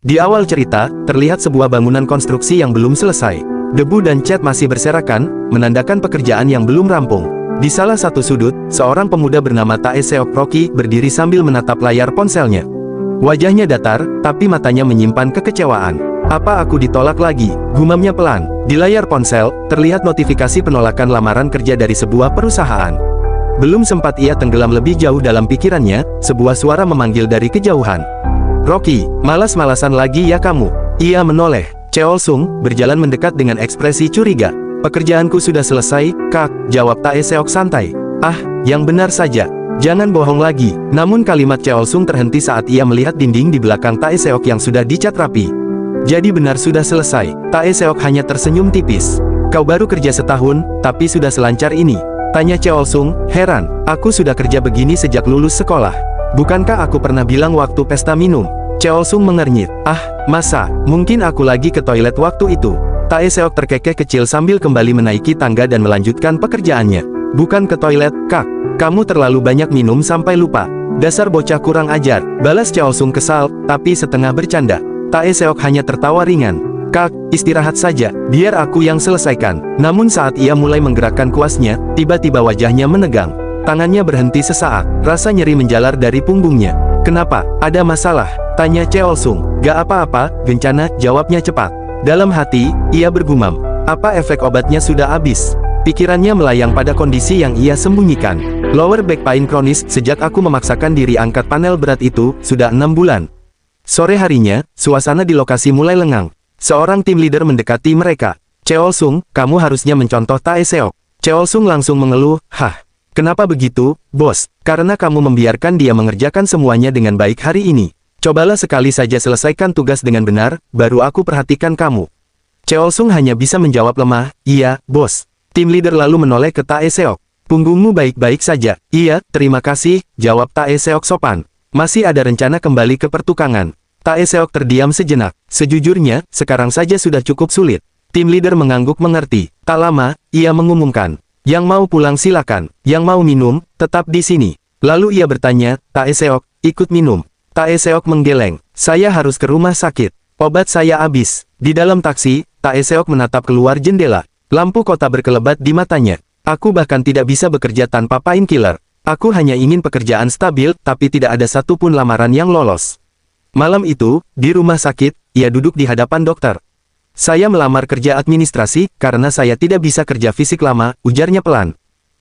Di awal cerita, terlihat sebuah bangunan konstruksi yang belum selesai. Debu dan cat masih berserakan, menandakan pekerjaan yang belum rampung. Di salah satu sudut, seorang pemuda bernama Tae Seok Rocky berdiri sambil menatap layar ponselnya. Wajahnya datar, tapi matanya menyimpan kekecewaan. "Apa aku ditolak lagi?" gumamnya pelan. Di layar ponsel, terlihat notifikasi penolakan lamaran kerja dari sebuah perusahaan. Belum sempat ia tenggelam lebih jauh dalam pikirannya, sebuah suara memanggil dari kejauhan. "Rocky, malas-malasan lagi ya kamu?" Ia menoleh. Cheol Sung berjalan mendekat dengan ekspresi curiga. "Pekerjaanku sudah selesai, Kak," jawab Tae Seok santai. "Ah, yang benar saja. Jangan bohong lagi." Namun kalimat Cheol Sung terhenti saat ia melihat dinding di belakang Tae Seok yang sudah dicat rapi. "Jadi benar sudah selesai." Tae Seok hanya tersenyum tipis. "Kau baru kerja setahun, tapi sudah selancar ini?" tanya Cheol Sung, heran. "Aku sudah kerja begini sejak lulus sekolah. Bukankah aku pernah bilang waktu pesta minum?" Cheol Sung mengernyit. "Ah, masa? Mungkin aku lagi ke toilet waktu itu." Tae Seok terkekeh kecil sambil kembali menaiki tangga dan melanjutkan pekerjaannya. "Bukan ke toilet, Kak. Kamu terlalu banyak minum sampai lupa. Dasar bocah kurang ajar," balas Cheol Sung kesal, tapi setengah bercanda. Tae Seok hanya tertawa ringan. "Kak, istirahat saja, biar aku yang selesaikan." Namun saat ia mulai menggerakkan kuasnya, tiba-tiba wajahnya menegang. Tangannya berhenti sesaat, rasa nyeri menjalar dari punggungnya. "Kenapa? Ada masalah?" tanya Cheol Sung. "Gak apa-apa, Gencana," jawabnya cepat. Dalam hati, ia bergumam. Apa efek obatnya sudah habis? Pikirannya melayang pada kondisi yang ia sembunyikan. "Lower back pain kronis, sejak aku memaksakan diri angkat panel berat itu, sudah 6 bulan. Sore harinya, suasana di lokasi mulai lengang. Seorang tim leader mendekati mereka. "Cheol Sung, kamu harusnya mencontoh Tae Seok." Cheol Sung langsung mengeluh, "Hah? Kenapa begitu, bos?" "Karena kamu membiarkan dia mengerjakan semuanya dengan baik hari ini. Cobalah sekali saja selesaikan tugas dengan benar, baru aku perhatikan kamu." Cheol Sung hanya bisa menjawab lemah, "Iya, bos." Tim leader lalu menoleh ke Tae Seok. "Punggungmu baik-baik saja?" "Iya, terima kasih," jawab Tae Seok sopan. "Masih ada rencana kembali ke pertukangan?" Tae Seok terdiam sejenak. "Sejujurnya, sekarang saja sudah cukup sulit." Tim leader mengangguk mengerti. Tak lama, ia mengumumkan, "Yang mau pulang silakan, yang mau minum, tetap di sini." Lalu ia bertanya, "Tae Seok, ikut minum?" Tae Seok menggeleng. "Saya harus ke rumah sakit. Obat saya habis." Di dalam taksi, Tae Seok menatap keluar jendela. Lampu kota berkelebat di matanya. "Aku bahkan tidak bisa bekerja tanpa painkiller. Aku hanya ingin pekerjaan stabil, tapi tidak ada satupun lamaran yang lolos." Malam itu, di rumah sakit, ia duduk di hadapan dokter. "Saya melamar kerja administrasi, karena saya tidak bisa kerja fisik lama," ujarnya pelan.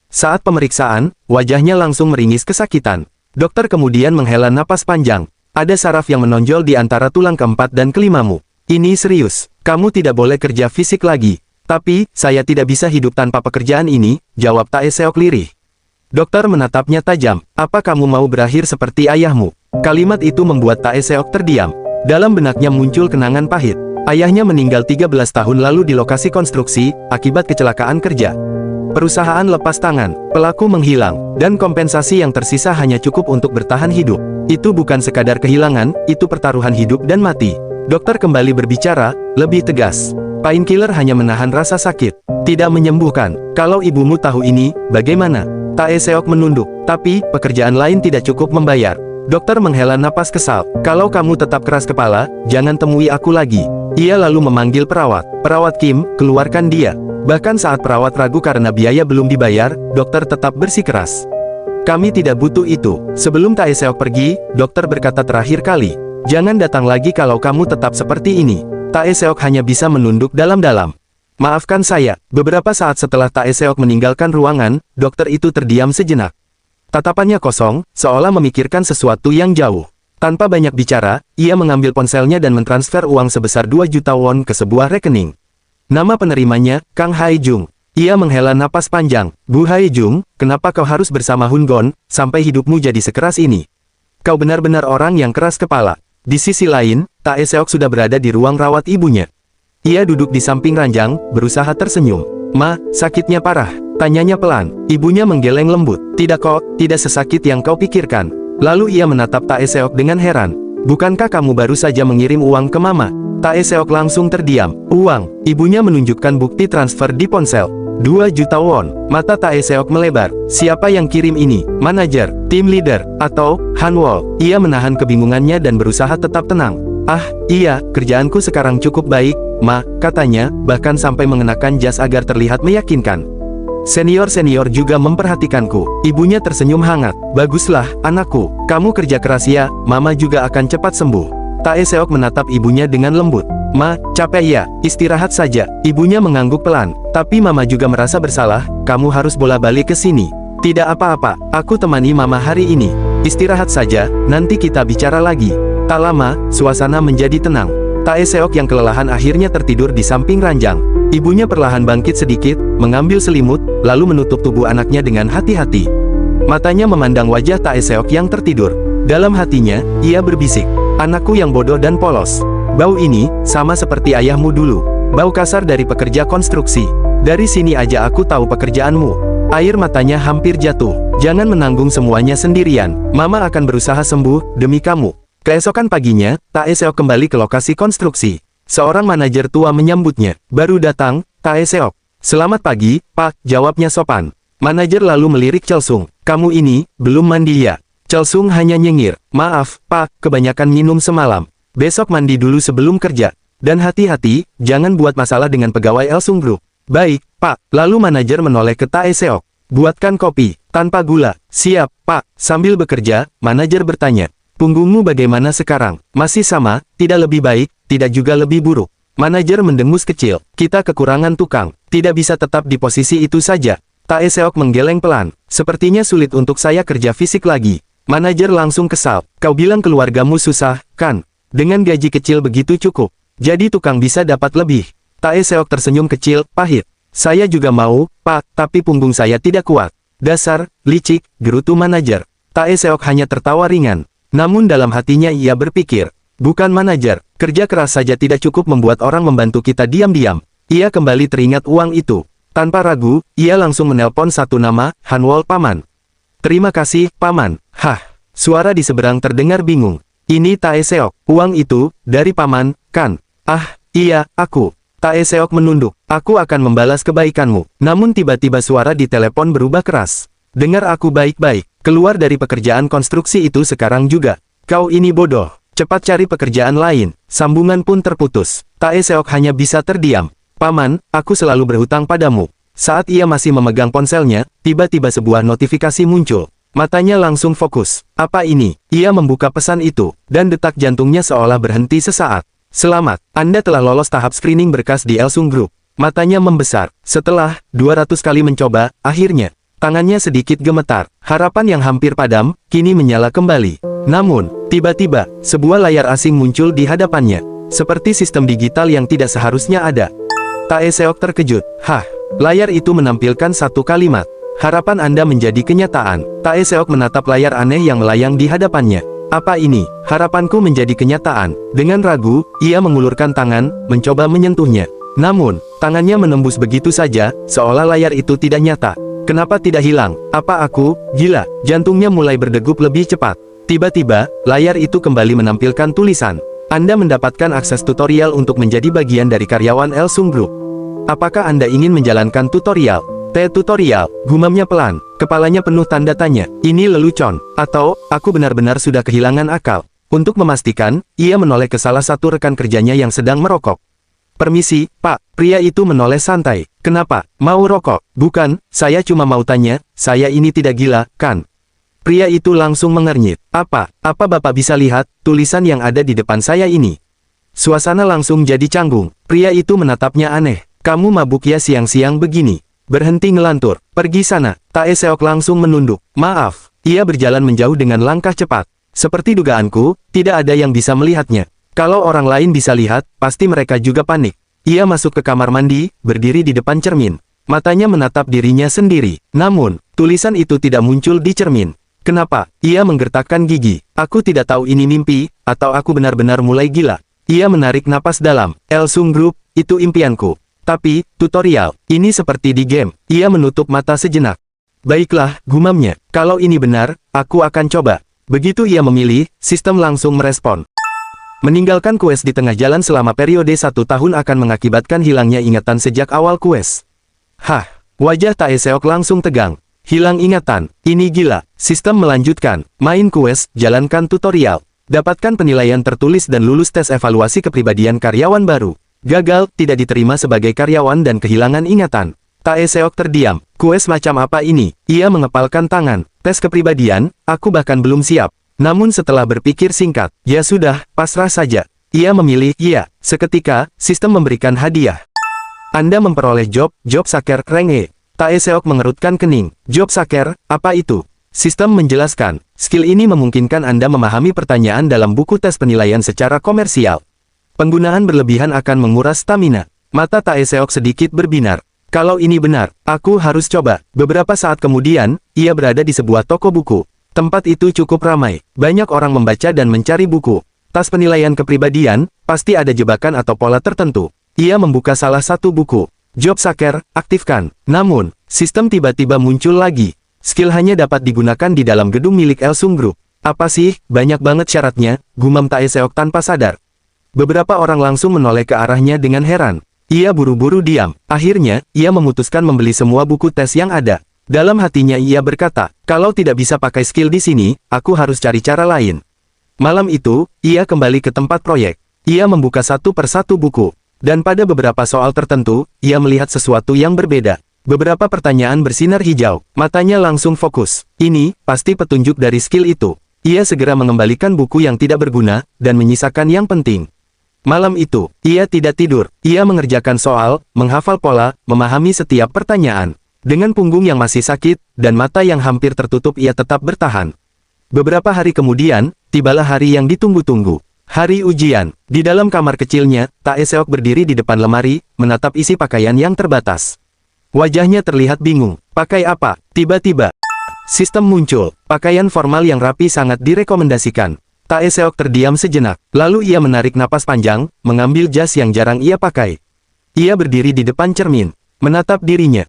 Saat pemeriksaan, wajahnya langsung meringis kesakitan. Dokter kemudian menghela napas panjang. "Ada saraf yang menonjol di antara tulang keempat dan kelimamu. Ini serius. Kamu tidak boleh kerja fisik lagi." "Tapi, saya tidak bisa hidup tanpa pekerjaan ini," jawab Tae Seok lirih. Dokter menatapnya tajam. "Apa kamu mau berakhir seperti ayahmu?" Kalimat itu membuat Tae Seok terdiam. Dalam benaknya muncul kenangan pahit. Ayahnya meninggal 13 tahun lalu di lokasi konstruksi, akibat kecelakaan kerja. Perusahaan lepas tangan, pelaku menghilang, dan kompensasi yang tersisa hanya cukup untuk bertahan hidup. Itu bukan sekadar kehilangan, itu pertaruhan hidup dan mati. Dokter kembali berbicara, lebih tegas. "Painkiller hanya menahan rasa sakit, tidak menyembuhkan. Kalau ibumu tahu ini, bagaimana?" Tae Seok menunduk. "Tapi, pekerjaan lain tidak cukup membayar." Dokter menghela napas kesal. "Kalau kamu tetap keras kepala, jangan temui aku lagi." Ia lalu memanggil perawat. "Perawat Kim, keluarkan dia." Bahkan saat perawat ragu karena biaya belum dibayar, dokter tetap bersikeras. "Kami tidak butuh itu." Sebelum Tae Seok pergi, dokter berkata terakhir kali, "Jangan datang lagi kalau kamu tetap seperti ini." Tae Seok hanya bisa menunduk dalam-dalam. "Maafkan saya." Beberapa saat setelah Tae Seok meninggalkan ruangan, dokter itu terdiam sejenak. Tatapannya kosong, seolah memikirkan sesuatu yang jauh. Tanpa banyak bicara, ia mengambil ponselnya dan mentransfer uang sebesar 2 juta won ke sebuah rekening. Nama penerimanya, Kang Hai Jung. Ia menghela napas panjang. "Bu Hai Jung, kenapa kau harus bersama Hun Gon, sampai hidupmu jadi sekeras ini? Kau benar-benar orang yang keras kepala." Di sisi lain, Tae Seok sudah berada di ruang rawat ibunya. Ia duduk di samping ranjang, berusaha tersenyum. "Ma, sakitnya parah?" tanyanya pelan. Ibunya menggeleng lembut. "Tidak kok, tidak sesakit yang kau pikirkan." Lalu ia menatap Tae Seok dengan heran. "Bukankah kamu baru saja mengirim uang ke Mama?" Tae Seok langsung terdiam. "Uang?" Ibunya menunjukkan bukti transfer di ponsel. 2 juta won. Mata Tae Seok melebar. Siapa yang kirim ini? Manajer, tim leader, atau Han Wol? Ia menahan kebingungannya dan berusaha tetap tenang. Ah, iya, kerjaanku sekarang cukup baik, Ma, katanya, bahkan sampai mengenakan jas agar terlihat meyakinkan. Senior-senior juga memperhatikanku. Ibunya tersenyum hangat. Baguslah, anakku. Kamu kerja keras ya, Mama juga akan cepat sembuh. Tae Seok menatap ibunya dengan lembut. Ma, capek ya, istirahat saja. Ibunya mengangguk pelan. Tapi Mama juga merasa bersalah, kamu harus bolak-balik ke sini. Tidak apa-apa, aku temani Mama hari ini. Istirahat saja, nanti kita bicara lagi. Tak lama, suasana menjadi tenang. Tae Seok yang kelelahan akhirnya tertidur di samping ranjang. Ibunya perlahan bangkit sedikit, mengambil selimut, lalu menutup tubuh anaknya dengan hati-hati. Matanya memandang wajah Tae Seok yang tertidur. Dalam hatinya, ia berbisik, anakku yang bodoh dan polos. Bau ini, sama seperti ayahmu dulu. Bau kasar dari pekerja konstruksi. Dari sini aja aku tahu pekerjaanmu. Air matanya hampir jatuh. Jangan menanggung semuanya sendirian. Mama akan berusaha sembuh, demi kamu. Keesokan paginya, Tae Seok kembali ke lokasi konstruksi. Seorang manajer tua menyambutnya. Baru datang, Tae Seok. Selamat pagi, Pak, jawabnya sopan. Manajer lalu melirik Chelsung. Kamu ini, belum mandi ya? Chelsung hanya nyengir. Maaf, Pak, kebanyakan minum semalam. Besok mandi dulu sebelum kerja. Dan hati-hati, jangan buat masalah dengan pegawai Elsung Group. Baik, Pak. Lalu manajer menoleh ke Tae Seok. Buatkan kopi, tanpa gula. Siap, Pak. Sambil bekerja, manajer bertanya. Punggungmu bagaimana sekarang? Masih sama, tidak lebih baik, tidak juga lebih buruk. Manajer mendengus kecil. Kita kekurangan tukang. Tidak bisa tetap di posisi itu saja. Tae Seok menggeleng pelan. Sepertinya sulit untuk saya kerja fisik lagi. Manajer langsung kesal. Kau bilang keluargamu susah, kan? Dengan gaji kecil begitu cukup. Jadi tukang bisa dapat lebih. Tae Seok tersenyum kecil, pahit. Saya juga mau, Pak, tapi punggung saya tidak kuat. Dasar, licik, gerutu manajer. Tae Seok hanya tertawa ringan. Namun dalam hatinya ia berpikir, bukan manajer, kerja keras saja tidak cukup membuat orang membantu kita diam-diam. Ia kembali teringat uang itu. Tanpa ragu, ia langsung menelpon satu nama, Hanwol Paman. Terima kasih, Paman. Hah, suara di seberang terdengar bingung. Ini Tae Seok, uang itu, dari Paman, kan? Ah, iya, aku. Tae Seok menunduk, aku akan membalas kebaikanmu. Namun tiba-tiba suara di telepon berubah keras. Dengar aku baik-baik. Keluar dari pekerjaan konstruksi itu sekarang juga. Kau ini bodoh. Cepat cari pekerjaan lain. Sambungan pun terputus. Tae Seok hanya bisa terdiam. Paman, aku selalu berhutang padamu. Saat ia masih memegang ponselnya, tiba-tiba sebuah notifikasi muncul. Matanya langsung fokus. Apa ini? Ia membuka pesan itu, dan detak jantungnya seolah berhenti sesaat. Selamat, Anda telah lolos tahap screening berkas di Elsung Group. Matanya membesar. Setelah 200 kali mencoba, akhirnya tangannya sedikit gemetar. Harapan yang hampir padam, kini menyala kembali. Namun, tiba-tiba, sebuah layar asing muncul di hadapannya. Seperti sistem digital yang tidak seharusnya ada. Tae Seok terkejut. Hah, layar itu menampilkan satu kalimat. Harapan Anda menjadi kenyataan. Tae Seok menatap layar aneh yang melayang di hadapannya. Apa ini? Harapanku menjadi kenyataan. Dengan ragu, ia mengulurkan tangan, mencoba menyentuhnya. Namun, tangannya menembus begitu saja, seolah layar itu tidak nyata. Kenapa tidak hilang? Apa aku gila? Jantungnya mulai berdegup lebih cepat. Tiba-tiba, layar itu kembali menampilkan tulisan. Anda mendapatkan akses tutorial untuk menjadi bagian dari karyawan Elsung Group. Apakah Anda ingin menjalankan tutorial? Tutorial, gumamnya pelan. Kepalanya penuh tanda tanya. Ini lelucon. Atau, aku benar-benar sudah kehilangan akal. Untuk memastikan, ia menoleh ke salah satu rekan kerjanya yang sedang merokok. Permisi, Pak. Pria itu menoleh santai. Kenapa? Mau rokok? Bukan, saya cuma mau tanya, saya ini tidak gila, kan? Pria itu langsung mengernyit. Apa Bapak bisa lihat, tulisan yang ada di depan saya ini? Suasana langsung jadi canggung. Pria itu menatapnya aneh. Kamu mabuk ya siang-siang begini? Berhenti ngelantur. Pergi sana. Tae Seok langsung menunduk. Maaf. Ia berjalan menjauh dengan langkah cepat. Seperti dugaanku, tidak ada yang bisa melihatnya. Kalau orang lain bisa lihat, pasti mereka juga panik. Ia masuk ke kamar mandi, berdiri di depan cermin. Matanya menatap dirinya sendiri. Namun, tulisan itu tidak muncul di cermin. Kenapa? Ia menggertakkan gigi. Aku tidak tahu ini mimpi, atau aku benar-benar mulai gila. Ia menarik napas dalam. Elsung Group, itu impianku. Tapi, tutorial, ini seperti di game. Ia menutup mata sejenak. Baiklah, gumamnya. Kalau ini benar, aku akan coba. Begitu ia memilih, sistem langsung merespon. Meninggalkan quest di tengah jalan selama periode 1 tahun akan mengakibatkan hilangnya ingatan sejak awal quest. Hah, wajah Tae Seok langsung tegang. Hilang ingatan, ini gila. Sistem melanjutkan. Main quest, jalankan tutorial. Dapatkan penilaian tertulis dan lulus tes evaluasi kepribadian karyawan baru. Gagal, tidak diterima sebagai karyawan dan kehilangan ingatan. Tae Seok terdiam. Kues macam apa ini? Ia mengepalkan tangan. Tes kepribadian, aku bahkan belum siap. Namun setelah berpikir singkat, ya sudah, pasrah saja. Ia memilih, iya. Seketika, sistem memberikan hadiah. Anda memperoleh job saker, rank E. Tae Seok mengerutkan kening. Job saker, apa itu? Sistem menjelaskan, skill ini memungkinkan Anda memahami pertanyaan dalam buku tes penilaian secara komersial. Penggunaan berlebihan akan menguras stamina. Mata Tae Seok sedikit berbinar. Kalau ini benar, aku harus coba. Beberapa saat kemudian, ia berada di sebuah toko buku. Tempat itu cukup ramai. Banyak orang membaca dan mencari buku. Tas penilaian kepribadian, pasti ada jebakan atau pola tertentu. Ia membuka salah satu buku. Job saker, aktifkan. Namun, sistem tiba-tiba muncul lagi. Skill hanya dapat digunakan di dalam gedung milik Elsung Group. Apa sih, banyak banget syaratnya, gumam Tae Seok tanpa sadar. Beberapa orang langsung menoleh ke arahnya dengan heran. Ia buru-buru diam. Akhirnya, ia memutuskan membeli semua buku tes yang ada. Dalam hatinya ia berkata, kalau tidak bisa pakai skill di sini, aku harus cari cara lain. Malam itu, ia kembali ke tempat proyek. Ia membuka satu persatu buku. Dan pada beberapa soal tertentu, ia melihat sesuatu yang berbeda. Beberapa pertanyaan bersinar hijau, matanya langsung fokus. Ini, pasti petunjuk dari skill itu. Ia segera mengembalikan buku yang tidak berguna, dan menyisakan yang penting. Malam itu, ia tidak tidur. Ia mengerjakan soal, menghafal pola, memahami setiap pertanyaan. Dengan punggung yang masih sakit, dan mata yang hampir tertutup ia tetap bertahan. Beberapa hari kemudian, tibalah hari yang ditunggu-tunggu. Hari ujian. Di dalam kamar kecilnya, Tae Seok berdiri di depan lemari, menatap isi pakaian yang terbatas. Wajahnya terlihat bingung. Pakai apa? Tiba-tiba, sistem muncul. Pakaian formal yang rapi sangat direkomendasikan. Tae Seok terdiam sejenak. Lalu ia menarik napas panjang, mengambil jas yang jarang ia pakai. Ia berdiri di depan cermin, menatap dirinya.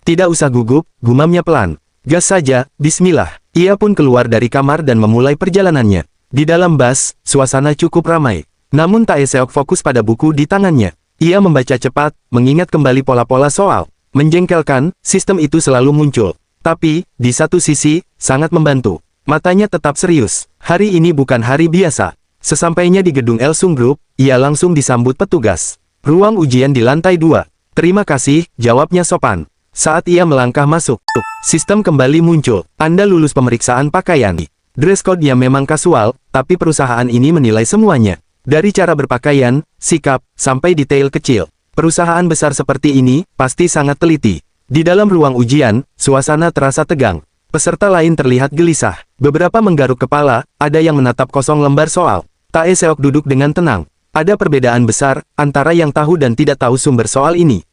Tidak usah gugup, gumamnya pelan. Gas saja, bismillah. Ia pun keluar dari kamar dan memulai perjalanannya. Di dalam bus, suasana cukup ramai. Namun Tae Seok fokus pada buku di tangannya. Ia membaca cepat, mengingat kembali pola-pola soal. Menjengkelkan, sistem itu selalu muncul. Tapi, di satu sisi, sangat membantu. Matanya tetap serius. Hari ini bukan hari biasa. Sesampainya di gedung Elsung Group, ia langsung disambut petugas. Ruang ujian di lantai 2. Terima kasih, jawabnya sopan. Saat ia melangkah masuk, sistem kembali muncul. Anda lulus pemeriksaan pakaian. Dress code-nya memang kasual, tapi perusahaan ini menilai semuanya. Dari cara berpakaian, sikap, sampai detail kecil. Perusahaan besar seperti ini, pasti sangat teliti. Di dalam ruang ujian, suasana terasa tegang. Peserta lain terlihat gelisah. Beberapa menggaruk kepala, ada yang menatap kosong lembar soal. Tae Seok duduk dengan tenang. Ada perbedaan besar, antara yang tahu dan tidak tahu sumber soal ini.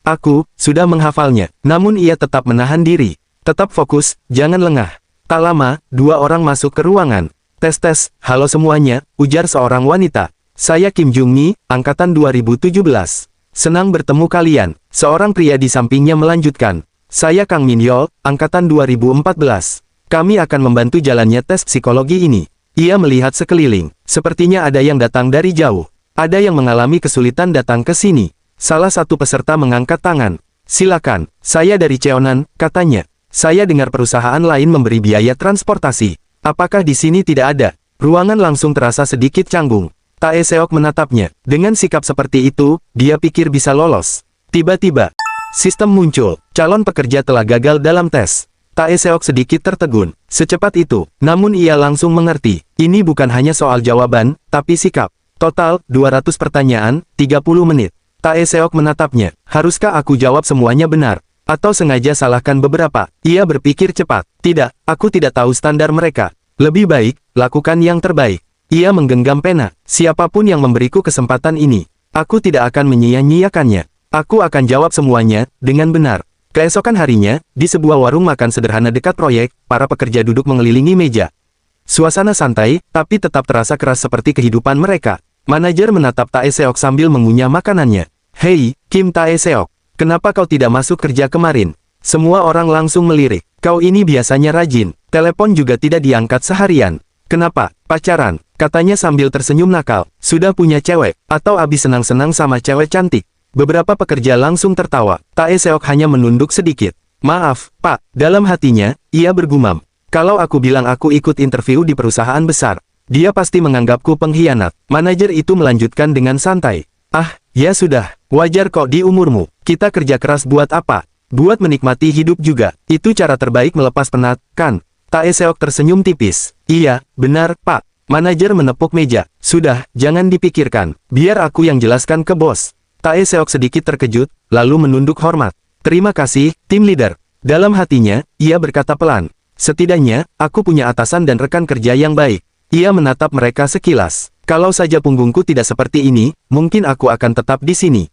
Aku, sudah menghafalnya. Namun ia tetap menahan diri. Tetap fokus, jangan lengah. Tak lama, dua orang masuk ke ruangan. Tes, halo semuanya, ujar seorang wanita. Saya Kim Jung Mi, angkatan 2017. Senang bertemu kalian. Seorang pria di sampingnya melanjutkan. Saya Kang Min Yol, angkatan 2014. Kami akan membantu jalannya tes psikologi ini. Ia melihat sekeliling. Sepertinya ada yang datang dari jauh. Ada yang mengalami kesulitan datang ke sini. Salah satu peserta mengangkat tangan. Silakan, saya dari Cheonan, katanya. Saya dengar perusahaan lain memberi biaya transportasi. Apakah di sini tidak ada? Ruangan langsung terasa sedikit canggung. Tae Seok menatapnya. Dengan sikap seperti itu, dia pikir bisa lolos. Tiba-tiba, sistem muncul. Calon pekerja telah gagal dalam tes. Tae Seok sedikit tertegun. Secepat itu, namun ia langsung mengerti. Ini bukan hanya soal jawaban, tapi sikap. Total, 200 pertanyaan, 30 menit. Tae Seok menatapnya. Haruskah aku jawab semuanya benar? Atau sengaja salahkan beberapa? Ia berpikir cepat. Tidak, aku tidak tahu standar mereka. Lebih baik, lakukan yang terbaik. Ia menggenggam pena. Siapapun yang memberiku kesempatan ini, aku tidak akan menyia-nyiakannya. Aku akan jawab semuanya, dengan benar. Keesokan harinya, di sebuah warung makan sederhana dekat proyek, para pekerja duduk mengelilingi meja. Suasana santai, tapi tetap terasa keras seperti kehidupan mereka. Manajer menatap Tae Seok sambil mengunyah makanannya. Hei, Kim Tae Seok, kenapa kau tidak masuk kerja kemarin? Semua orang langsung melirik. Kau ini biasanya rajin, telepon juga tidak diangkat seharian. Kenapa? Pacaran, katanya sambil tersenyum nakal. Sudah punya cewek, atau abis senang-senang sama cewek cantik? Beberapa pekerja langsung tertawa. Tae Seok hanya menunduk sedikit. Maaf, Pak. Dalam hatinya, ia bergumam. Kalau aku bilang aku ikut interview di perusahaan besar, Dia pasti menganggapku pengkhianat. Manajer itu melanjutkan dengan santai. Ah, ya sudah, wajar kok di umurmu. Kita kerja keras buat apa? Buat menikmati hidup juga. Itu cara terbaik melepas penat, kan? Tae Seok tersenyum tipis. Iya, benar, Pak. Manajer menepuk meja. Sudah, jangan dipikirkan. Biar aku yang jelaskan ke bos. Tae Seok sedikit terkejut, lalu menunduk hormat. Terima kasih, tim leader. Dalam hatinya, ia berkata pelan. Setidaknya, aku punya atasan dan rekan kerja yang baik. Ia menatap mereka sekilas. Kalau saja punggungku tidak seperti ini, mungkin aku akan tetap di sini.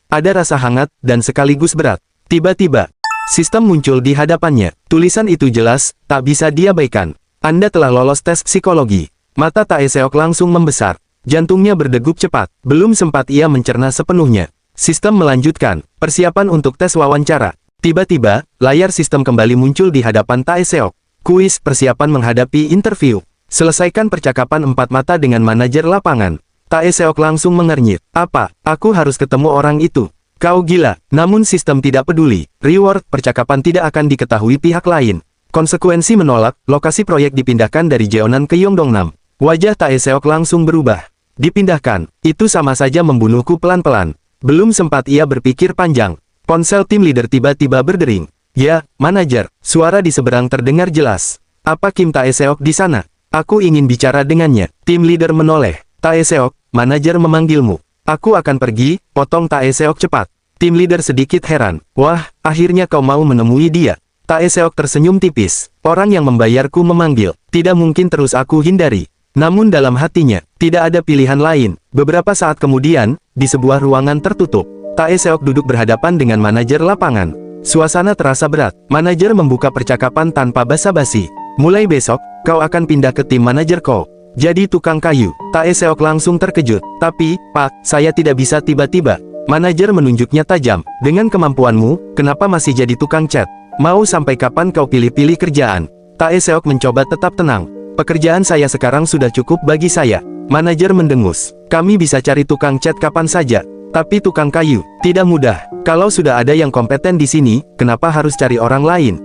Ada rasa hangat, dan sekaligus berat. Tiba-tiba, sistem muncul di hadapannya. Tulisan itu jelas, tak bisa diabaikan. Anda telah lolos tes psikologi. Mata Tae Seok langsung membesar. Jantungnya berdegup cepat. Belum sempat ia mencerna sepenuhnya. Sistem melanjutkan. Persiapan untuk tes wawancara. Tiba-tiba, layar sistem kembali muncul di hadapan Tae Seok. Kuis persiapan menghadapi interview. Selesaikan percakapan empat mata dengan manajer lapangan. Tae Seok langsung mengernyit. Apa? Aku harus ketemu orang itu. Kau gila. Namun sistem tidak peduli. Reward percakapan tidak akan diketahui pihak lain. Konsekuensi menolak, lokasi proyek dipindahkan dari Jeonan ke Yongdongnam. Wajah Tae Seok langsung berubah. Dipindahkan. Itu sama saja membunuhku pelan-pelan. Belum sempat ia berpikir panjang. Ponsel tim leader tiba-tiba berdering. Ya, manajer. Suara di seberang terdengar jelas. Apa Kim Tae Seok di sana? Aku ingin bicara dengannya. Tim leader menoleh. Tae Seok, manajer memanggilmu. Aku akan pergi, potong Tae Seok cepat. Tim leader sedikit heran. Wah, akhirnya kau mau menemui dia. Tae Seok tersenyum tipis. Orang yang membayarku memanggil. Tidak mungkin terus aku hindari. Namun dalam hatinya, tidak ada pilihan lain. Beberapa saat kemudian, di sebuah ruangan tertutup, Tae Seok duduk berhadapan dengan manajer lapangan. Suasana terasa berat. Manajer membuka percakapan tanpa basa-basi. Mulai besok, kau akan pindah ke tim manajer kau. Jadi tukang kayu. Tae Seok langsung terkejut. Tapi, Pak, saya tidak bisa tiba-tiba. Manajer menunjuknya tajam. Dengan kemampuanmu, kenapa masih jadi tukang cat? Mau sampai kapan kau pilih-pilih kerjaan? Tae Seok mencoba tetap tenang. Pekerjaan saya sekarang sudah cukup bagi saya. Manajer mendengus. Kami bisa cari tukang cat kapan saja. Tapi tukang kayu, tidak mudah. Kalau sudah ada yang kompeten di sini, kenapa harus cari orang lain?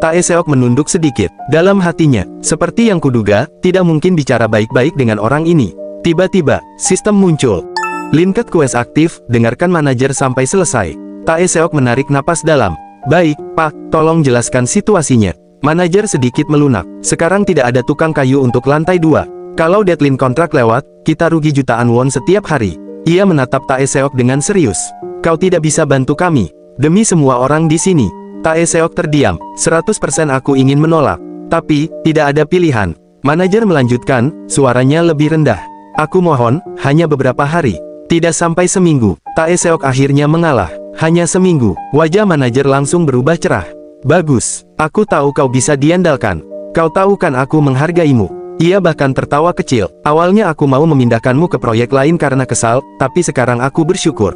Tae Seok menunduk sedikit. Dalam hatinya, seperti yang kuduga, tidak mungkin bicara baik-baik dengan orang ini. Tiba-tiba, sistem muncul. Linket quest aktif, dengarkan manajer sampai selesai. Tae Seok menarik napas dalam. Baik, Pak, tolong jelaskan situasinya. Manajer sedikit melunak. Sekarang tidak ada tukang kayu untuk lantai 2. Kalau deadline kontrak lewat, kita rugi jutaan won setiap hari. Ia menatap Tae Seok dengan serius. Kau tidak bisa bantu kami. Demi semua orang di sini. Tae Seok terdiam. 100% aku ingin menolak. Tapi, tidak ada pilihan. Manajer melanjutkan, suaranya lebih rendah. Aku mohon, hanya beberapa hari. Tidak sampai seminggu. Tae Seok akhirnya mengalah. Hanya seminggu. Wajah manajer langsung berubah cerah. Bagus. Aku tahu kau bisa diandalkan. Kau tahu kan aku menghargaimu. Ia bahkan tertawa kecil. Awalnya aku mau memindahkanmu ke proyek lain karena kesal, tapi sekarang aku bersyukur.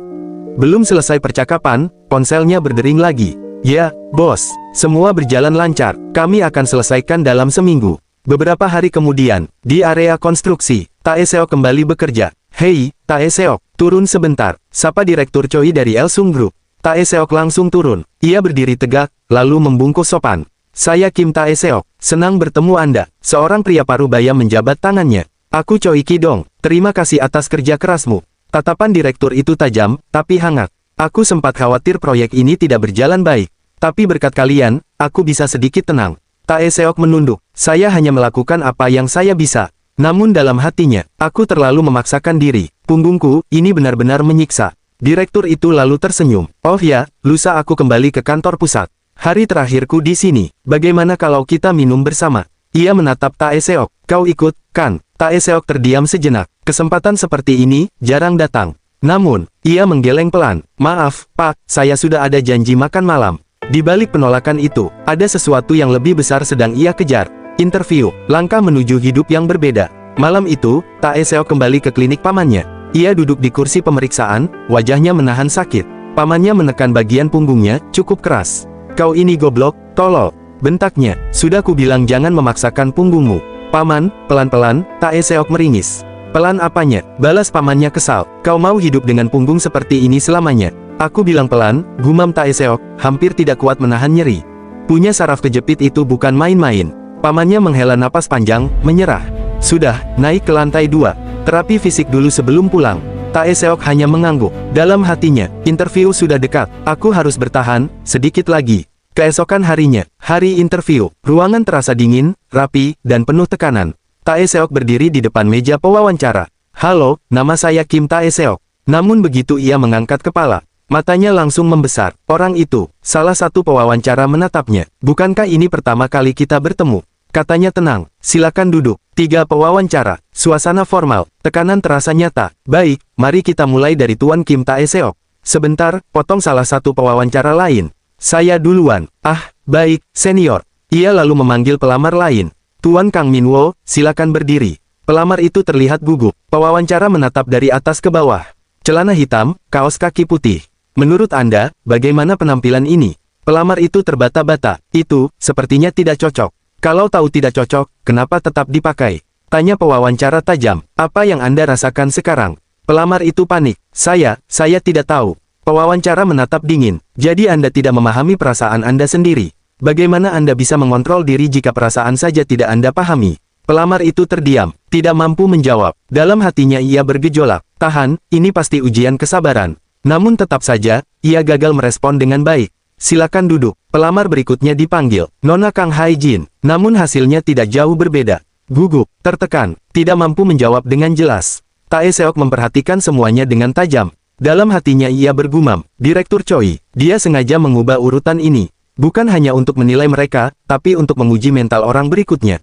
Belum selesai percakapan, ponselnya berdering lagi. Ya, bos. Semua berjalan lancar. Kami akan selesaikan dalam seminggu. Beberapa hari kemudian, di area konstruksi, Tae Seok kembali bekerja. Hei, Tae Seok, turun sebentar. Sapa Direktur Choi dari Elsung Group. Tae Seok langsung turun. Ia berdiri tegak, lalu membungkuk sopan. Saya Kim Tae Seok, senang bertemu Anda. Seorang pria parubaya menjabat tangannya. Aku Choi Ki-dong, terima kasih atas kerja kerasmu. Tatapan direktur itu tajam, tapi hangat. Aku sempat khawatir proyek ini tidak berjalan baik. Tapi berkat kalian, aku bisa sedikit tenang. Tae Seok menunduk. Saya hanya melakukan apa yang saya bisa. Namun dalam hatinya, aku terlalu memaksakan diri. Punggungku, ini benar-benar menyiksa. Direktur itu lalu tersenyum. Oh ya, lusa aku kembali ke kantor pusat. Hari terakhirku di sini. Bagaimana kalau kita minum bersama? Ia menatap Tae Seok. Kau ikut, kan? Tae Seok terdiam sejenak. Kesempatan seperti ini, jarang datang. Namun, ia menggeleng pelan. Maaf, Pak, saya sudah ada janji makan malam. Di balik penolakan itu, ada sesuatu yang lebih besar sedang ia kejar. Interview, langkah menuju hidup yang berbeda. Malam itu, Tae Seok kembali ke klinik pamannya. Ia duduk di kursi pemeriksaan, wajahnya menahan sakit. Pamannya menekan bagian punggungnya, cukup keras. Kau ini goblok, tolol. Bentaknya, sudah kubilang jangan memaksakan punggungmu. Paman, pelan-pelan, Tae Seok meringis. Pelan apanya? Balas pamannya kesal. Kau mau hidup dengan punggung seperti ini selamanya? Aku bilang pelan, gumam Tae Seok, hampir tidak kuat menahan nyeri. Punya saraf kejepit itu bukan main-main. Pamannya menghela napas panjang, menyerah. Sudah, naik ke lantai 2. Terapi fisik dulu sebelum pulang. Tae Seok hanya mengangguk. Dalam hatinya, interview sudah dekat. Aku harus bertahan, sedikit lagi. Keesokan harinya, hari interview. Ruangan terasa dingin, rapi, dan penuh tekanan. Tae Seok berdiri di depan meja pewawancara. Halo, nama saya Kim Tae Seok. Namun begitu ia mengangkat kepala, matanya langsung membesar. Orang itu, salah satu pewawancara menatapnya. Bukankah ini pertama kali kita bertemu? Katanya tenang, silakan duduk. 3 pewawancara, suasana formal, tekanan terasa nyata. Baik, mari kita mulai dari Tuan Kim Tae Seok. Sebentar, potong salah satu pewawancara lain. Saya duluan. Ah, baik, senior. Ia lalu memanggil pelamar lain. Tuan Kang Minwo, silakan berdiri. Pelamar itu terlihat gugup. Pewawancara menatap dari atas ke bawah. Celana hitam, kaos kaki putih. Menurut Anda, bagaimana penampilan ini? Pelamar itu terbata-bata. Itu, sepertinya tidak cocok. Kalau tahu tidak cocok, kenapa tetap dipakai? Tanya pewawancara tajam. Apa yang Anda rasakan sekarang? Pelamar itu panik. Saya tidak tahu. Pewawancara menatap dingin. Jadi Anda tidak memahami perasaan Anda sendiri. Bagaimana Anda bisa mengontrol diri jika perasaan saja tidak Anda pahami? Pelamar itu terdiam, tidak mampu menjawab. Dalam hatinya ia bergejolak. Tahan, ini pasti ujian kesabaran. Namun tetap saja, ia gagal merespon dengan baik. Silakan duduk. Pelamar berikutnya dipanggil, Nona Kang Haijin. Namun hasilnya tidak jauh berbeda. Gugup, tertekan, tidak mampu menjawab dengan jelas. Tae Seok memperhatikan semuanya dengan tajam. Dalam hatinya ia bergumam, Direktur Choi, dia sengaja mengubah urutan ini. Bukan hanya untuk menilai mereka, tapi untuk menguji mental orang berikutnya.